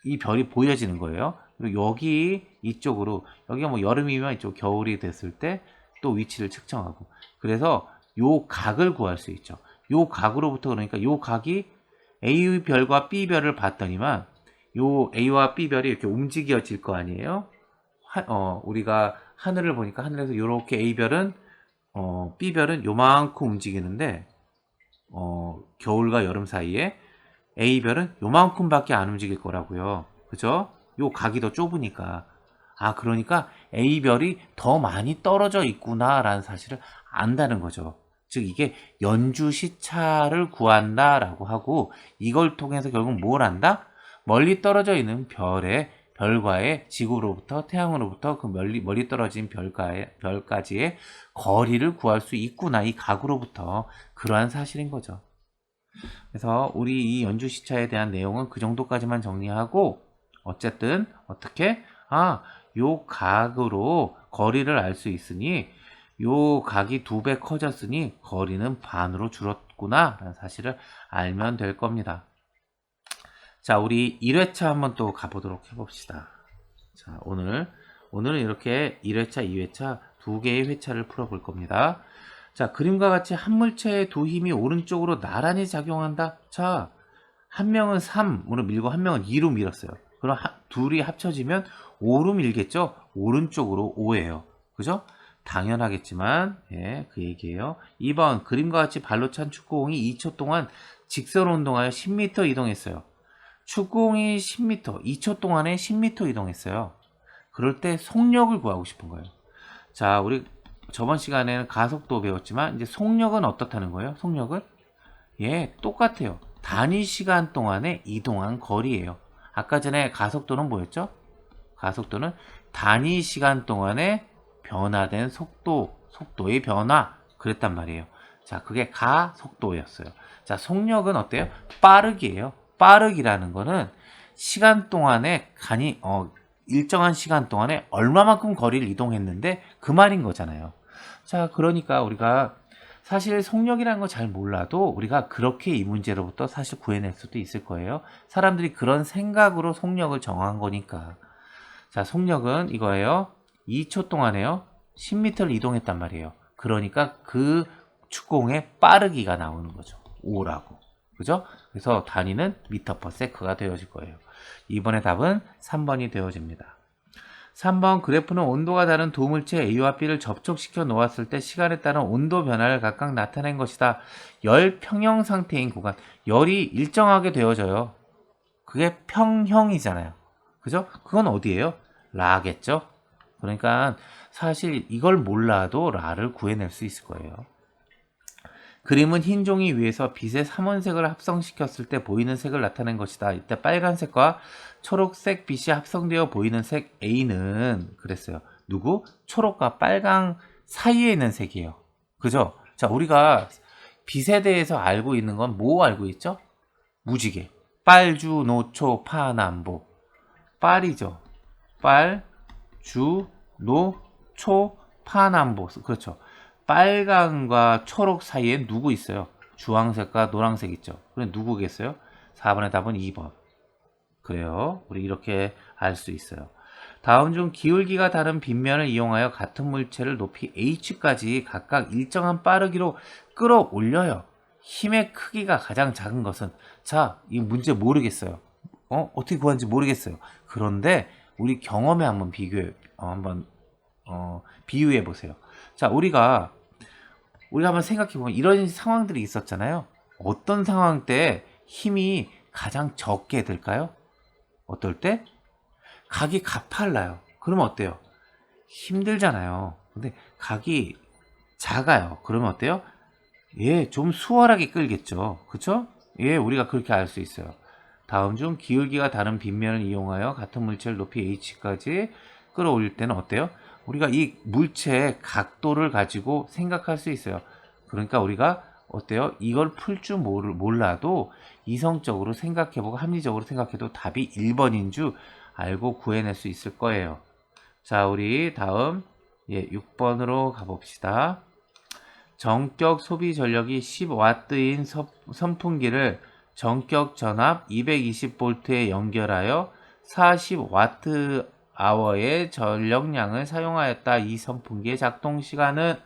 S1: 이 별이 보여지는 거예요. 그리고 여기 이쪽으로, 여기가 뭐 여름이면 이쪽 겨울이 됐을 때 또 위치를 측정하고, 그래서 요 각을 구할 수 있죠. 요 각으로부터, 그러니까 요 각이 A 별과 B 별을 봤더니만 요 A와 B 별이 이렇게 움직여질 거 아니에요. 우리가 하늘을 보니까 하늘에서 이렇게 A별은 B별은 요만큼 움직이는데 겨울과 여름 사이에 A별은 요만큼밖에 안 움직일 거라고요. 그죠? 요 각이 더 좁으니까. 그러니까 A별이 더 많이 떨어져 있구나라는 사실을 안다는 거죠. 즉 이게 연주 시차를 구한다라고 하고, 이걸 통해서 결국 뭘 한다? 멀리 떨어져 있는 별과의 지구로부터, 태양으로부터 그 멀리 떨어진 별까지의 거리를 구할 수 있구나, 이 각으로부터. 그러한 사실인 거죠. 그래서 우리 이 연주 시차에 대한 내용은 그 정도까지만 정리하고, 어쨌든 어떻게 요 각으로 거리를 알 수 있으니, 요 각이 2배 커졌으니 거리는 반으로 줄었구나 라는 사실을 알면 될 겁니다. 자, 우리 1회차 한번 또 가보도록 해봅시다. 자, 오늘은 이렇게 1회차, 2회차 두 개의 회차를 풀어볼 겁니다. 자, 그림과 같이 한 물체의 두 힘이 오른쪽으로 나란히 작용한다. 자, 한 명은 3으로 밀고 한 명은 2로 밀었어요. 그럼 둘이 합쳐지면 5로 밀겠죠? 오른쪽으로 5예요. 그죠? 당연하겠지만, 예, 그 얘기예요. 2번, 그림과 같이 발로 찬 축구공이 2초 동안 직선 운동하여 10m 이동했어요. 축구공이 10m, 2초 동안에 10m 이동했어요. 그럴 때 속력을 구하고 싶은 거예요. 자, 우리 저번 시간에는 가속도 배웠지만 이제 속력은 어떻다는 거예요? 속력은 똑같아요. 단위 시간 동안에 이동한 거리예요. 아까 전에 가속도는 뭐였죠? 가속도는 단위 시간 동안에 변화된 속도의 변화, 그랬단 말이에요. 자, 그게 가속도였어요. 자, 속력은 어때요? 빠르기예요. 빠르기라는 거는 시간 동안에 일정한 시간 동안에 얼마만큼 거리를 이동했는데 그 말인 거잖아요. 자, 그러니까 우리가 사실 속력이라는 거 잘 몰라도 우리가 그렇게 이 문제로부터 사실 구해낼 수도 있을 거예요. 사람들이 그런 생각으로 속력을 정한 거니까. 자, 속력은 이거예요. 2초 동안에요. 10m를 이동했단 말이에요. 그러니까 그 축공의 빠르기가 나오는 거죠. 5라고. 그죠? 그래서 단위는 m/s가 되어질 거예요. 이번에 답은 3번이 되어집니다. 3번 그래프는 온도가 다른 두 물체 A와 B를 접촉시켜 놓았을 때 시간에 따른 온도 변화를 각각 나타낸 것이다. 열 평형 상태인 구간. 열이 일정하게 되어져요. 그게 평형이잖아요. 그죠? 그건 어디예요? 라겠죠? 그러니까 사실 이걸 몰라도 라를 구해낼 수 있을 거예요. 그림은 흰 종이 위에서 빛의 삼원색을 합성시켰을 때 보이는 색을 나타낸 것이다. 이때 빨간색과 초록색 빛이 합성되어 보이는 색 A는 그랬어요. 누구? 초록과 빨강 사이에 있는 색이에요. 그죠? 자, 우리가 빛에 대해서 알고 있는 건 뭐 알고 있죠? 무지개. 빨, 주, 노, 초, 파, 남, 보. 빨이죠. 빨, 주, 노, 초, 파, 남, 보. 그렇죠. 빨강과 초록 사이에 누구 있어요? 주황색과 노란색 있죠. 그럼 누구겠어요? 4번의 답은 2번. 그래요. 우리 이렇게 알 수 있어요. 다음 중 기울기가 다른 빗면을 이용하여 같은 물체를 높이 h까지 각각 일정한 빠르기로 끌어올려요. 힘의 크기가 가장 작은 것은, 자, 이 문제 모르겠어요. 어떻게 구하는지 모르겠어요. 그런데 우리 경험에 한번 비유해 보세요. 자, 우리가 한번 생각해 보면 이런 상황들이 있었잖아요. 어떤 상황 때 힘이 가장 적게 들까요? 어떨 때? 각이 가팔라요. 그러면 어때요? 힘들잖아요. 근데 각이 작아요. 그러면 어때요? 예, 좀 수월하게 끌겠죠. 그쵸? 예, 우리가 그렇게 알 수 있어요. 다음 중 기울기가 다른 빗면을 이용하여 같은 물체를 높이 h까지 끌어올릴 때는 어때요? 우리가 이 물체의 각도를 가지고 생각할 수 있어요. 그러니까 우리가 어때요? 이걸 풀 줄 몰라도 이성적으로 생각해보고 합리적으로 생각해도 답이 1번인 줄 알고 구해낼 수 있을 거예요. 자, 우리 다음 6번으로 가봅시다. 전격 소비 전력이 10W인 선풍기를 전격 전압 220V에 연결하여 40Wh의 전력량을 사용하였다. 이 선풍기의 작동 시간은,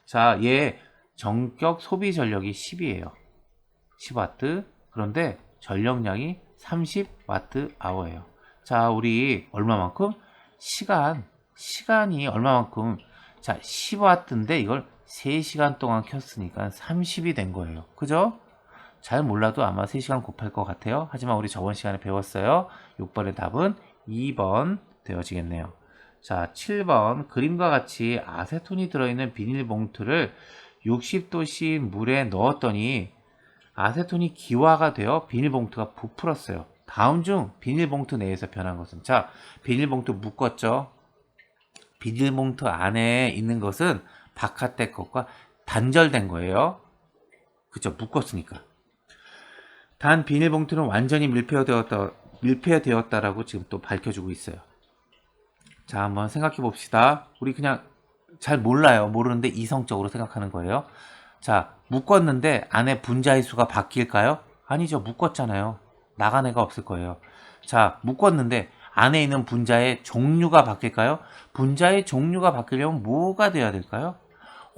S1: 자, 얘 전격 소비 전력이 10이에요. 10W. 그런데 전력량이 30Wh예요. 자, 우리 얼마만큼? 시간이 얼마만큼? 자, 10W인데 이걸 3시간 동안 켰으니까 30이 된 거예요. 그죠? 잘 몰라도 아마 3시간 곱할 것 같아요. 하지만 우리 저번 시간에 배웠어요. 6번의 답은 2번 되어지겠네요. 자, 7번 그림과 같이 아세톤이 들어있는 비닐봉투를 60도씨 물에 넣었더니 아세톤이 기화가 되어 비닐봉투가 부풀었어요. 다음 중 비닐봉투 내에서 변한 것은, 자, 비닐봉투 묶었죠. 비닐봉투 안에 있는 것은 바깥의 것과 단절된 거예요. 그쵸? 묶었으니까. 단 비닐봉투는 완전히 밀폐되었다라고 지금 또 밝혀주고 있어요. 자, 한번 생각해 봅시다. 우리 그냥 잘 몰라요. 모르는데 이성적으로 생각하는 거예요. 자, 묶었는데 안에 분자의 수가 바뀔까요? 아니죠. 묶었잖아요. 나간 애가 없을 거예요. 자, 묶었는데 안에 있는 분자의 종류가 바뀔까요? 분자의 종류가 바뀌려면 뭐가 돼야 될까요?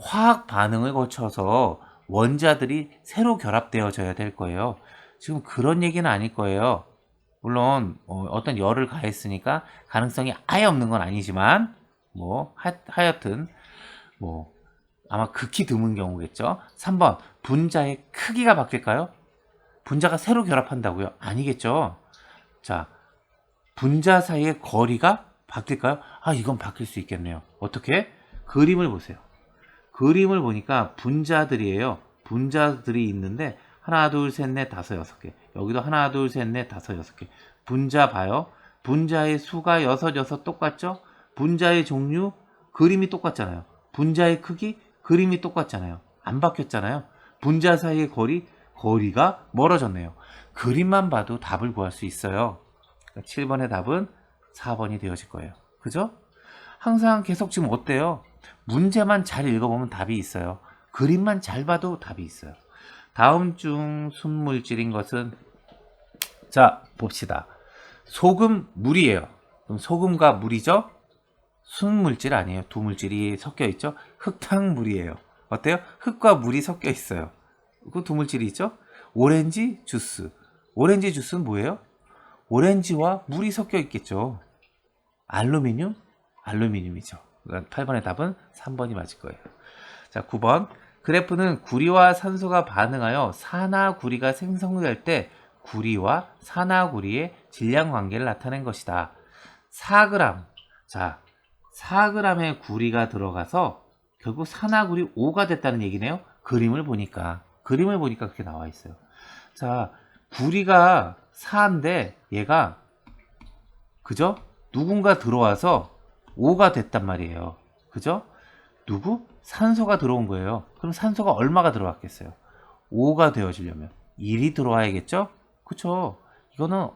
S1: 화학 반응을 거쳐서 원자들이 새로 결합되어져야 될 거예요. 지금 그런 얘기는 아닐 거예요. 물론 어떤 열을 가했으니까 가능성이 아예 없는 건 아니지만 하여튼 아마 극히 드문 경우겠죠. 3번 분자의 크기가 바뀔까요? 분자가 새로 결합한다고요? 아니겠죠. 자, 분자 사이의 거리가 바뀔까요? 아, 이건 바뀔 수 있겠네요. 어떻게? 그림을 보세요. 그림을 보니까 분자들이에요. 분자들이 있는데 하나, 둘, 셋, 넷, 다섯, 여섯 개. 여기도 하나, 둘, 셋, 넷, 다섯, 여섯 개. 분자 봐요. 분자의 수가 여섯 똑같죠? 분자의 종류, 그림이 똑같잖아요. 분자의 크기, 그림이 똑같잖아요. 안 바뀌었잖아요. 분자 사이의 거리가 멀어졌네요. 그림만 봐도 답을 구할 수 있어요. 7번의 답은 4번이 되어질 거예요. 그죠? 항상 계속 지금 어때요? 문제만 잘 읽어보면 답이 있어요. 그림만 잘 봐도 답이 있어요. 다음 중 순물질인 것은, 자, 봅시다. 소금, 물이에요. 그럼 소금과 물이죠? 순물질 아니에요. 두 물질이 섞여 있죠. 흙탕물이에요. 어때요? 흙과 물이 섞여 있어요. 그 두 물질이 있죠. 오렌지 주스. 오렌지 주스는 뭐예요? 오렌지와 물이 섞여 있겠죠. 알루미늄? 알루미늄이죠. 8번의 답은 3번이 맞을 거예요. 자, 9번. 그래프는 구리와 산소가 반응하여 산화구리가 생성될 때 구리와 산화구리의 질량 관계를 나타낸 것이다. 4g. 자, 4g의 구리가 들어가서 결국 산화구리 5가 됐다는 얘기네요. 그림을 보니까 그렇게 나와 있어요. 자, 구리가 4인데 얘가 그죠? 누군가 들어와서 5가 됐단 말이에요. 그죠? 누구? 산소가 들어온 거예요. 그럼 산소가 얼마가 들어왔겠어요? 5가 되어지려면 1이 들어와야겠죠? 그쵸? 이거는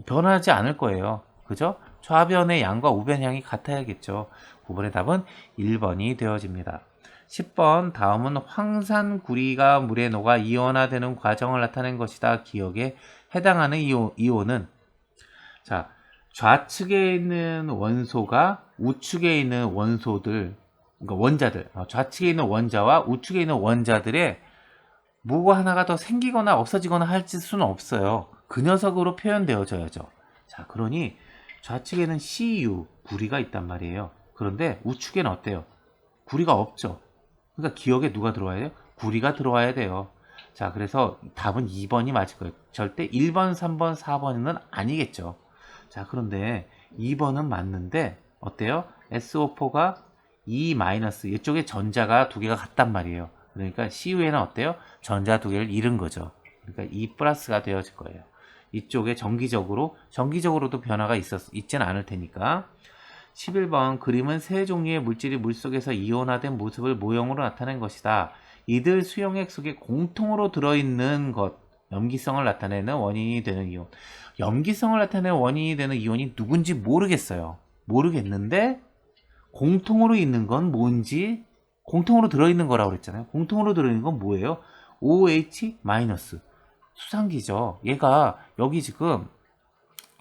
S1: 변하지 않을 거예요. 그죠? 좌변의 양과 우변의 양이 같아야겠죠. 9번의 답은 1번이 되어집니다. 10번. 다음은 황산구리가 물에 녹아 이온화되는 과정을 나타낸 것이다. 기억에 해당하는 이온은 자, 좌측에 있는 원소가 우측에 있는 원소들, 그러니까 원자들, 좌측에 있는 원자와 우측에 있는 원자들의 뭐가 하나가 더 생기거나 없어지거나 할 수는 없어요. 그 녀석으로 표현되어져야죠. 자, 그러니 좌측에는 Cu, 구리가 있단 말이에요. 그런데 우측에는 어때요? 구리가 없죠. 그러니까 기억에 누가 들어와야 돼요? 구리가 들어와야 돼요. 자, 그래서 답은 2번이 맞을 거예요. 절대 1번, 3번, 4번은 아니겠죠. 자, 그런데 2번은 맞는데 어때요? SO4가 E- 이쪽에 전자가 두 개가 같단 말이에요. 그러니까 CU에는 어때요? 전자 두 개를 잃은 거죠. 그러니까 E 플러스가 되어질 거예요. 이쪽에 정기적으로도 변화가 있지는 않을 테니까. 11번. 그림은 세 종류의 물질이 물속에서 이온화된 모습을 모형으로 나타낸 것이다. 이들 수용액 속에 공통으로 들어있는 것, 염기성을 나타내는 원인이 되는 이온. 염기성을 나타내는 원인이 되는 이온이 누군지 모르겠어요. 모르겠는데 공통으로 있는 건 뭔지, 공통으로 들어있는 거라고 그랬잖아요. 공통으로 들어있는 건 뭐예요? OH- 수상기죠. 얘가 여기 지금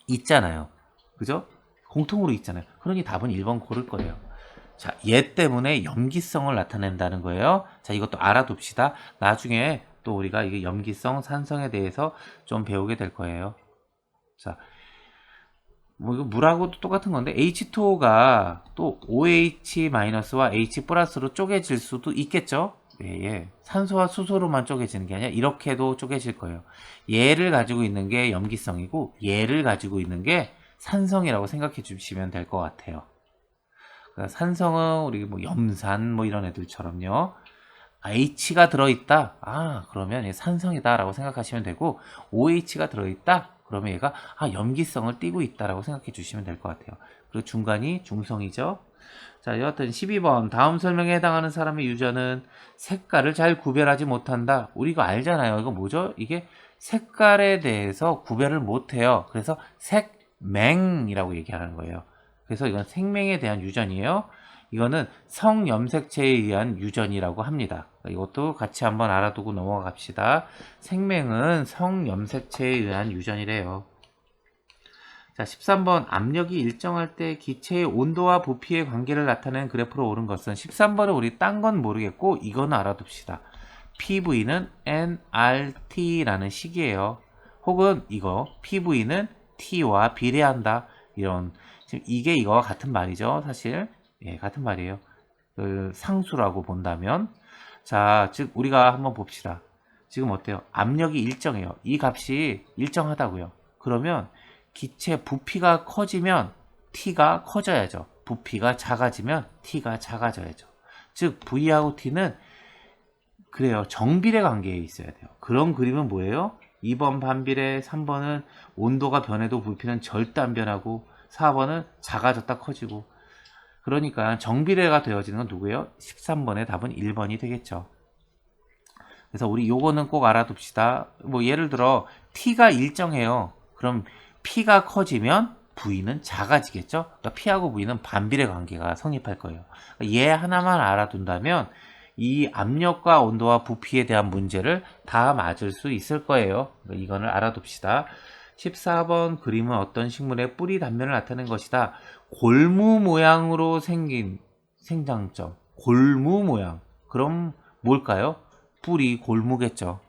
S1: 있잖아요. 그죠? 공통으로 있잖아요. 그러니 답은 1번 고를 거예요. 자, 얘 때문에 염기성을 나타낸다는 거예요. 자, 이것도 알아둡시다. 나중에 또 우리가 이게 염기성, 산성에 대해서 좀 배우게 될 거예요. 자, 뭐 이거 물하고도 똑같은 건데 H2O가 또 OH-와 H+로 쪼개질 수도 있겠죠. 예. 산소와 수소로만 쪼개지는 게 아니라 이렇게도 쪼개질 거예요. 얘를 가지고 있는 게 염기성이고 얘를 가지고 있는 게 산성이라고 생각해 주시면 될 것 같아요. 그러니까 산성은 우리 뭐 염산 뭐 이런 애들처럼요. H가 들어있다. 그러면 얘 산성이다라고 생각하시면 되고 OH가 들어있다. 그러면 얘가 염기성을 띠고 있다라고 생각해 주시면 될 것 같아요. 그리고 중간이 중성이죠. 자, 여하튼 12번. 다음 설명에 해당하는 사람의 유전은 색깔을 잘 구별하지 못한다. 우리 이거 알잖아요. 이거 뭐죠? 이게 색깔에 대해서 구별을 못해요. 그래서 색맹이라고 얘기하는 거예요. 그래서 이건 생명에 대한 유전이에요. 이거는 성염색체에 의한 유전이라고 합니다. 이것도 같이 한번 알아두고 넘어가 갑시다. 생명은 성염색체에 의한 유전이래요. 자, 13번. 압력이 일정할 때 기체의 온도와 부피의 관계를 나타내는 그래프로 오른 것은 13번은 우리 딴 건 모르겠고 이거는 알아둡시다. PV는 nRT라는 식이에요. 혹은 이거 PV는 T와 비례한다. 이런 지금 이게 이거와 같은 말이죠. 사실 같은 말이에요. 그 상수라고 본다면 자, 즉 우리가 한번 봅시다. 지금 어때요? 압력이 일정해요. 이 값이 일정하다고요. 그러면 기체 부피가 커지면 T가 커져야죠. 부피가 작아지면 T가 작아져야죠. 즉 V하고 T는 그래요. 정비례 관계에 있어야 돼요. 그런 그림은 뭐예요? 2번 반비례, 3번은 온도가 변해도 부피는 절대 안 변하고 4번은 작아졌다 커지고 그러니까 정비례가 되어지는 건 누구예요? 13번의 답은 1번이 되겠죠. 그래서 우리 요거는 꼭 알아둡시다. 뭐 예를 들어 T가 일정해요. 그럼 P가 커지면 V는 작아지겠죠? 그러니까 P하고 V는 반비례 관계가 성립할 거예요. 그러니까 얘 하나만 알아둔다면 이 압력과 온도와 부피에 대한 문제를 다 맞을 수 있을 거예요. 그러니까 이거를 알아둡시다. 14번 그림은 어떤 식물의 뿌리 단면을 나타낸 것이다. 골무 모양으로 생긴 생장점. 골무 모양. 그럼 뭘까요? 뿌리 골무겠죠.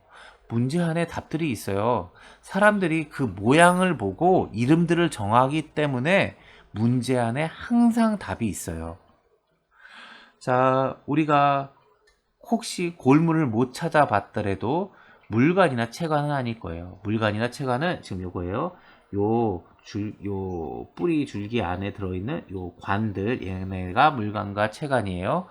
S1: 문제 안에 답들이 있어요. 사람들이 그 모양을 보고 이름들을 정하기 때문에 문제 안에 항상 답이 있어요. 자, 우리가 혹시 골무를 못 찾아봤더라도 물관이나 채관은 아닐 거예요. 물관이나 채관은 지금 요거예요. 요 뿌리 줄기 안에 들어있는 요 관들, 얘네가 물관과 채관이에요.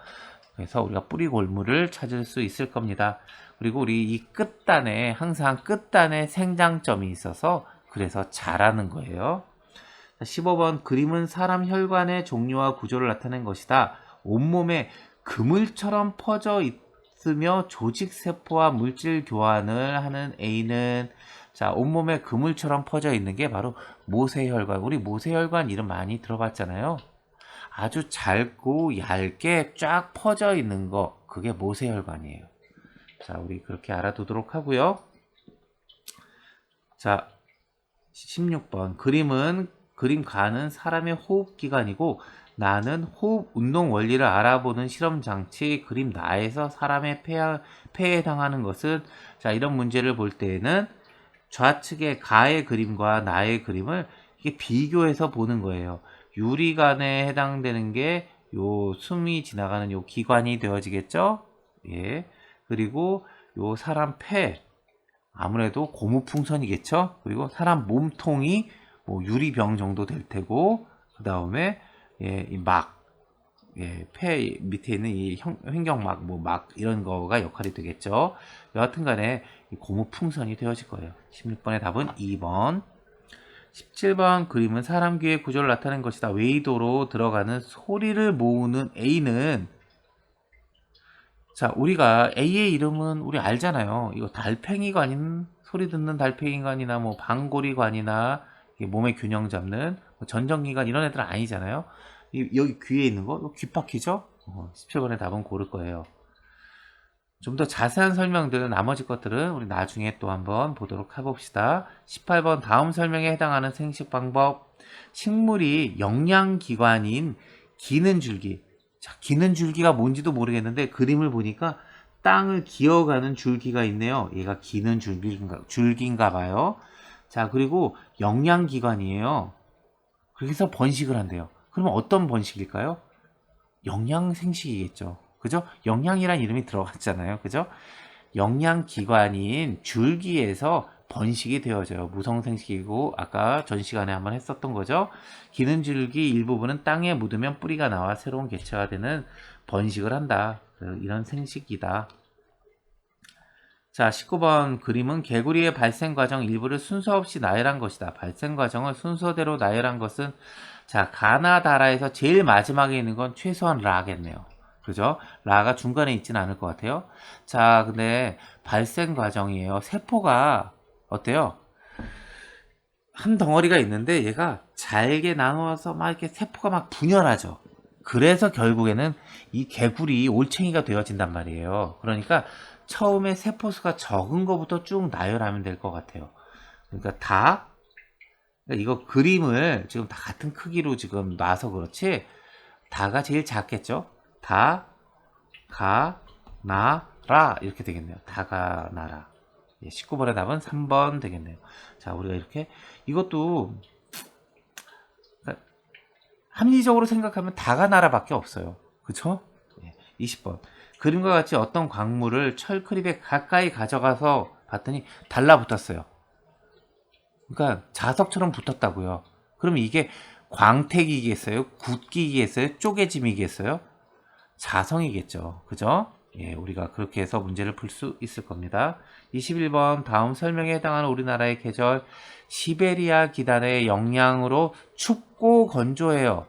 S1: 그래서 우리가 뿌리 골무를 찾을 수 있을 겁니다. 그리고 우리 이 끝단에, 항상 끝단에 생장점이 있어서 그래서 잘하는 거예요. 15번 그림은 사람 혈관의 종류와 구조를 나타낸 것이다. 온몸에 그물처럼 퍼져 있으며 조직세포와 물질 교환을 하는 A는, 자, 온몸에 그물처럼 퍼져 있는 게 바로 모세혈관. 우리 모세혈관 이름 많이 들어봤잖아요. 아주 짧고 얇게 쫙 퍼져 있는 거, 그게 모세혈관이에요. 자, 우리 그렇게 알아두도록 하고요. 자, 16번 그림가는 사람의 호흡기관이고 나는 호흡 운동 원리를 알아보는 실험 장치. 그림 나에서 사람의 폐에 해당하는 것은, 자, 이런 문제를 볼 때에는 좌측의 가의 그림과 나의 그림을 이게 비교해서 보는 거예요. 유리관에 해당되는 게 요 숨이 지나가는 요 기관이 되어지겠죠? 예. 그리고 요 사람 폐, 아무래도 고무풍선이겠죠? 그리고 사람 몸통이 뭐 유리병 정도 될 테고, 그 다음에 예, 이 막, 예, 폐 밑에 있는 이 횡격막, 뭐 막 이런 거가 역할이 되겠죠. 여하튼 간에 고무풍선이 되어질 거예요. 16번의 답은 2번. 17번 그림은 사람 귀의 구조를 나타낸 것이다. 웨이도로 들어가는 소리를 모으는 A는, 자, 우리가 A의 이름은 우리 알잖아요. 이거 달팽이관인, 소리 듣는 달팽이관이나 뭐 방고리관이나 몸의 균형 잡는 뭐 전정기관, 이런 애들은 아니잖아요. 여기 귀에 있는 거, 이거 귓바퀴죠? 17번의 답은 고를 거예요. 좀 더 자세한 설명들은, 나머지 것들은 우리 나중에 또 한번 보도록 해봅시다. 18번 다음 설명에 해당하는 생식 방법. 식물이 영양기관인 기는 줄기. 자, 기는 줄기가 뭔지도 모르겠는데 그림을 보니까 땅을 기어가는 줄기가 있네요. 얘가 기는 줄기인가 봐요. 자, 그리고 영양기관이에요. 그래서 번식을 한대요. 그러면 어떤 번식일까요? 영양생식이겠죠. 그죠? 영양이란 이름이 들어갔잖아요. 그죠? 영양기관인 줄기에서 번식이 되어져요. 무성생식이고, 아까 전 시간에 한번 했었던 거죠. 기는 줄기 일부분은 땅에 묻으면 뿌리가 나와 새로운 개체가 되는 번식을 한다. 이런 생식이다. 자, 19번 그림은 개구리의 발생 과정 일부를 순서 없이 나열한 것이다. 발생 과정을 순서대로 나열한 것은, 자, 가나다라에서 제일 마지막에 있는 건 최소한 라겠네요. 그죠? 라가 중간에 있지는 않을 것 같아요. 자, 근데 발생 과정이에요. 세포가 어때요? 한 덩어리가 있는데 얘가 잘게 나누어서 막 이렇게 세포가 막 분열하죠. 그래서 결국에는 이 개구리 올챙이가 되어진단 말이에요. 그러니까 처음에 세포수가 적은 것부터 쭉 나열하면 될 것 같아요. 그러니까 그러니까 이거 그림을 지금 다 같은 크기로 지금 놔서 그렇지, 다가 제일 작겠죠? 다, 가, 나, 라 이렇게 되겠네요. 다가, 나라. 19번의 답은 3번 되겠네요. 자, 우리가 이렇게, 이것도 그러니까 합리적으로 생각하면 다가, 나라밖에 없어요. 그쵸? 20번 그림과 같이 어떤 광물을 철크립에 가까이 가져가서 봤더니 달라붙었어요. 그러니까 자석처럼 붙었다고요. 그럼 이게 광택이겠어요? 굳기겠어요? 쪼개짐이겠어요? 자성이겠죠. 그죠? 예, 우리가 그렇게 해서 문제를 풀 수 있을 겁니다. 21번 다음 설명에 해당하는 우리나라의 계절. 시베리아 기단의 영향으로 춥고 건조해요.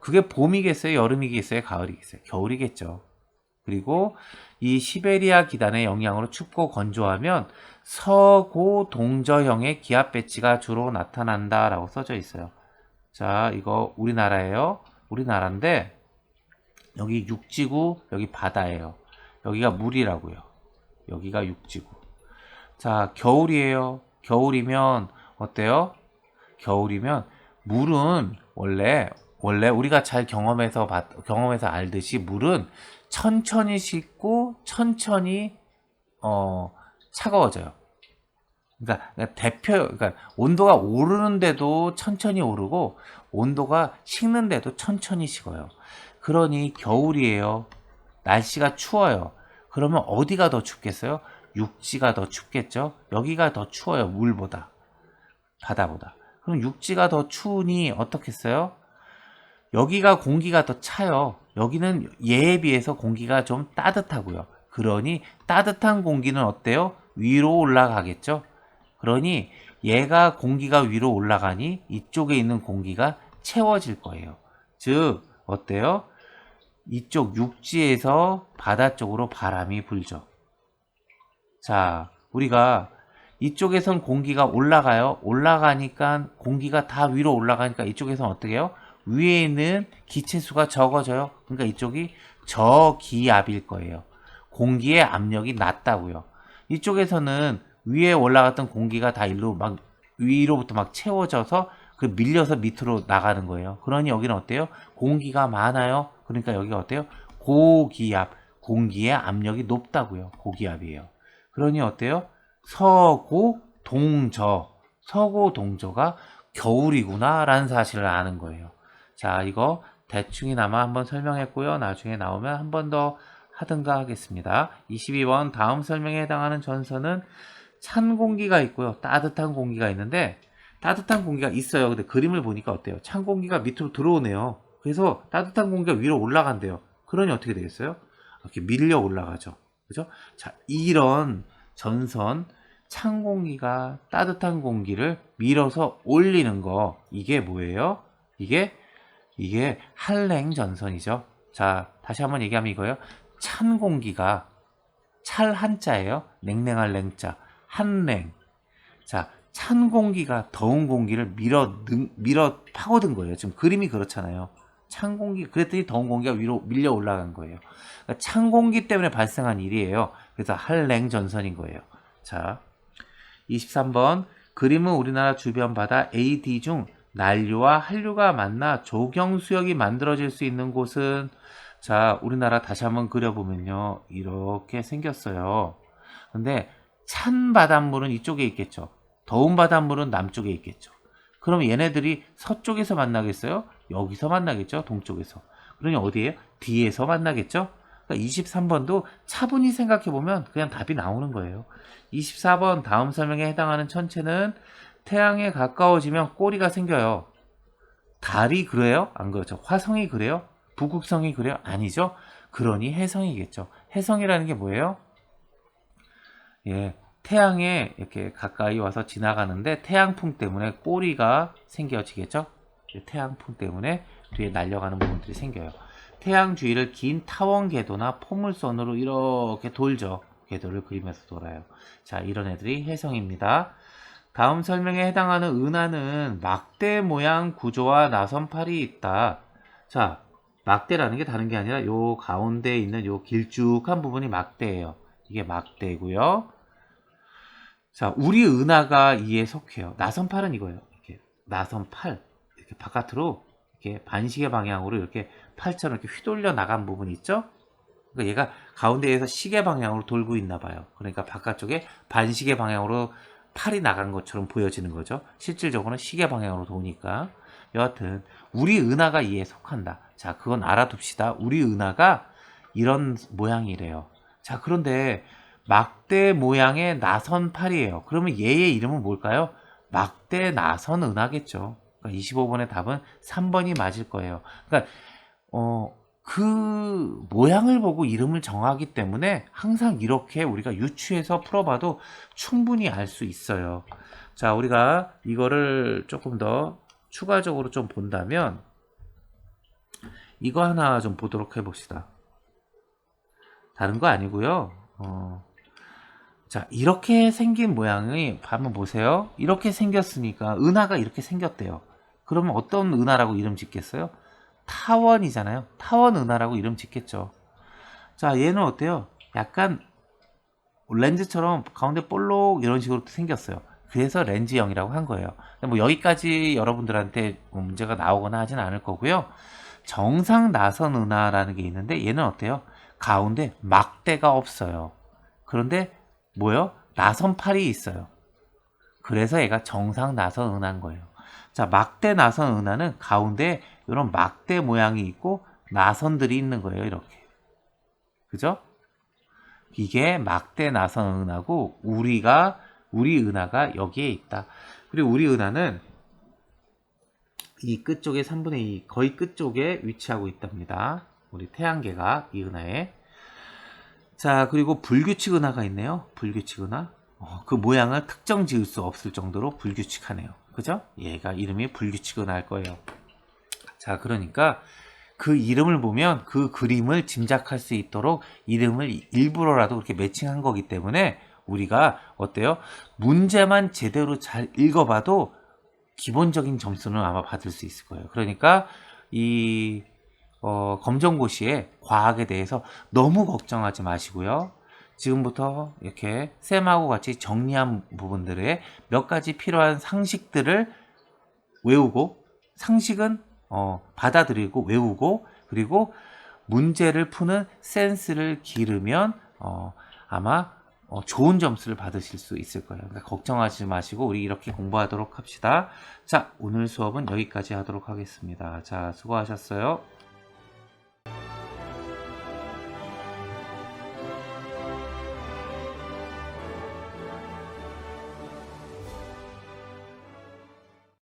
S1: 그게 봄이겠어요? 여름이겠어요? 가을이겠어요? 겨울이겠죠. 그리고 이 시베리아 기단의 영향으로 춥고 건조하면 서고동저형의 기압 배치가 주로 나타난다 라고 써져 있어요. 자, 이거 우리나라예요. 우리나라인데 여기 육지고 여기 바다예요. 여기가 물이라고요. 여기가 육지고. 자, 겨울이에요. 겨울이면 어때요? 겨울이면 물은 원래 우리가 잘 경험해서 알듯이 물은 천천히 식고 천천히 차가워져요. 그러니까 온도가 오르는데도 천천히 오르고 온도가 식는데도 천천히 식어요. 그러니 겨울이에요. 날씨가 추워요. 그러면 어디가 더 춥겠어요? 육지가 더 춥겠죠? 여기가 더 추워요. 물보다. 바다보다. 그럼 육지가 더 추우니 어떻겠어요? 여기가 공기가 더 차요. 여기는 얘에 비해서 공기가 좀 따뜻하고요. 그러니 따뜻한 공기는 어때요? 위로 올라가겠죠? 그러니 얘가 공기가 위로 올라가니 이쪽에 있는 공기가 채워질 거예요. 즉 어때요? 이쪽 육지에서 바다 쪽으로 바람이 불죠. 자, 우리가 이쪽에선 공기가 올라가요. 올라가니까 공기가 다 위로 올라가니까 이쪽에선 어떻게 해요? 위에 있는 기체수가 적어져요. 그러니까 이쪽이 저기압일 거예요. 공기의 압력이 낮다고요. 이쪽에서는 위에 올라갔던 공기가 다 위로부터 막 채워져서 밀려서 밑으로 나가는 거예요. 그러니 여기는 어때요? 공기가 많아요. 그러니까 여기가 어때요? 고기압, 공기의 압력이 높다고요. 고기압이에요. 그러니 어때요? 서고동저가 겨울이구나 라는 사실을 아는 거예요. 자, 이거 대충이나마 한번 설명했고요. 나중에 나오면 한 번 더 하든가 하겠습니다. 22번 다음 설명에 해당하는 전선은 찬 공기가 있고요. 따뜻한 공기가 있는데 따뜻한 공기가 있어요. 근데 그림을 보니까 어때요? 찬 공기가 밑으로 들어오네요. 그래서 따뜻한 공기가 위로 올라간대요. 그러니 어떻게 되겠어요? 이렇게 밀려 올라가죠. 그죠? 자, 이런 전선 찬 공기가 따뜻한 공기를 밀어서 올리는 거 이게 뭐예요? 이게 한랭 전선이죠. 자, 다시 한번 얘기하면 이거예요. 찬 공기가 찰 한자예요. 냉랭할 냉자. 한랭. 자, 찬 공기가 더운 공기를 밀어 파고든 거예요. 지금 그림이 그렇잖아요. 찬 공기, 그랬더니 더운 공기가 위로 밀려 올라간 거예요. 그러니까 찬 공기 때문에 발생한 일이에요. 그래서 한랭 전선인 거예요. 자, 23번. 그림은 우리나라 주변 바다 AD 중 난류와 한류가 만나 조경수역이 만들어질 수 있는 곳은, 자, 우리나라 다시 한번 그려보면요. 이렇게 생겼어요. 근데 찬 바닷물은 이쪽에 있겠죠. 더운 바닷물은 남쪽에 있겠죠. 그럼 얘네들이 서쪽에서 만나겠어요? 여기서 만나겠죠? 동쪽에서. 그러니 어디에요? D에서 만나겠죠? 그러니까 23번도 차분히 생각해보면 그냥 답이 나오는 거예요. 24번 다음 설명에 해당하는 천체는 태양에 가까워지면 꼬리가 생겨요. 달이 그래요? 안 그렇죠. 화성이 그래요? 북극성이 그래요? 아니죠. 그러니 해성이겠죠. 해성이라는 게 뭐예요? 예, 태양에 이렇게 가까이 와서 지나가는데 태양풍 때문에 꼬리가 생겨지겠죠. 태양풍 때문에 뒤에 날려가는 부분들이 생겨요. 태양 주위를 긴 타원 궤도나 포물선으로 이렇게 돌죠. 궤도를 그리면서 돌아요. 자, 이런 애들이 해성입니다. 다음 설명에 해당하는 은하는 막대 모양 구조와 나선팔이 있다. 자, 막대라는 게 다른 게 아니라 요 가운데 있는 요 길쭉한 부분이 막대예요. 이게 막대고요. 자, 우리 은하가 이에 속해요. 나선팔은 이거예요. 이렇게 나선팔, 이렇게 바깥으로 이렇게 반시계 방향으로 이렇게 팔처럼 이렇게 휘돌려 나간 부분 있죠? 그러니까 얘가 가운데에서 시계 방향으로 돌고 있나 봐요. 그러니까 바깥쪽에 반시계 방향으로 팔이 나간 것처럼 보여지는 거죠. 실질적으로는 시계 방향으로 도니까. 여하튼 우리 은하가 이에 속한다. 자, 그건 알아둡시다. 우리 은하가 이런 모양이래요. 자, 그런데 막대 모양의 나선팔이에요. 그러면 얘의 이름은 뭘까요? 막대 나선 은하겠죠. 그러니까 25번의 답은 3번이 맞을 거예요. 그러니까 그 모양을 보고 이름을 정하기 때문에 항상 이렇게 우리가 유추해서 풀어봐도 충분히 알 수 있어요. 자, 우리가 이거를 조금 더 추가적으로 좀 본다면 이거 하나 좀 보도록 해봅시다. 다른 거 아니고요. 자, 이렇게 생긴 모양이 한번 보세요. 이렇게 생겼으니까 은하가 이렇게 생겼대요. 그러면 어떤 은하라고 이름 짓겠어요? 타원이잖아요. 타원 은하라고 이름 짓겠죠. 자, 얘는 어때요? 약간 렌즈처럼 가운데 볼록 이런 식으로 생겼어요. 그래서 렌즈형이라고 한 거예요. 뭐 여기까지 여러분들한테 문제가 나오거나 하진 않을 거고요. 정상 나선 은하라는 게 있는데 얘는 어때요? 가운데 막대가 없어요. 그런데 뭐요? 나선팔이 있어요. 그래서 얘가 정상 나선 은하인 거예요. 자, 막대 나선 은하는 가운데 이런 막대 모양이 있고 나선들이 있는 거예요. 이렇게. 그죠? 이게 막대 나선 은하고 우리 은하가 여기에 있다. 그리고 우리 은하는 이 끝쪽에 3분의 2 거의 끝쪽에 위치하고 있답니다. 우리 태양계가 이 은하에. 자, 그리고 불규칙 은하가 있네요. 불규칙 은하. 그 모양을 특정 지을 수 없을 정도로 불규칙하네요. 그죠? 얘가 이름이 불규칙 은하일 거예요. 자, 그러니까 그 이름을 보면 그 그림을 짐작할 수 있도록 이름을 일부러라도 그렇게 매칭한 거기 때문에 우리가 어때요? 문제만 제대로 잘 읽어봐도 기본적인 점수는 아마 받을 수 있을 거예요. 그러니까 이 검정고시에 과학에 대해서 너무 걱정하지 마시고요. 지금부터 이렇게 쌤하고 같이 정리한 부분들의 몇 가지 필요한 상식들을 외우고, 상식은 받아들이고 외우고, 그리고 문제를 푸는 센스를 기르면 아마 좋은 점수를 받으실 수 있을 거예요. 그러니까 걱정하지 마시고 우리 이렇게 공부하도록 합시다. 자, 오늘 수업은 여기까지 하도록 하겠습니다. 자, 수고하셨어요.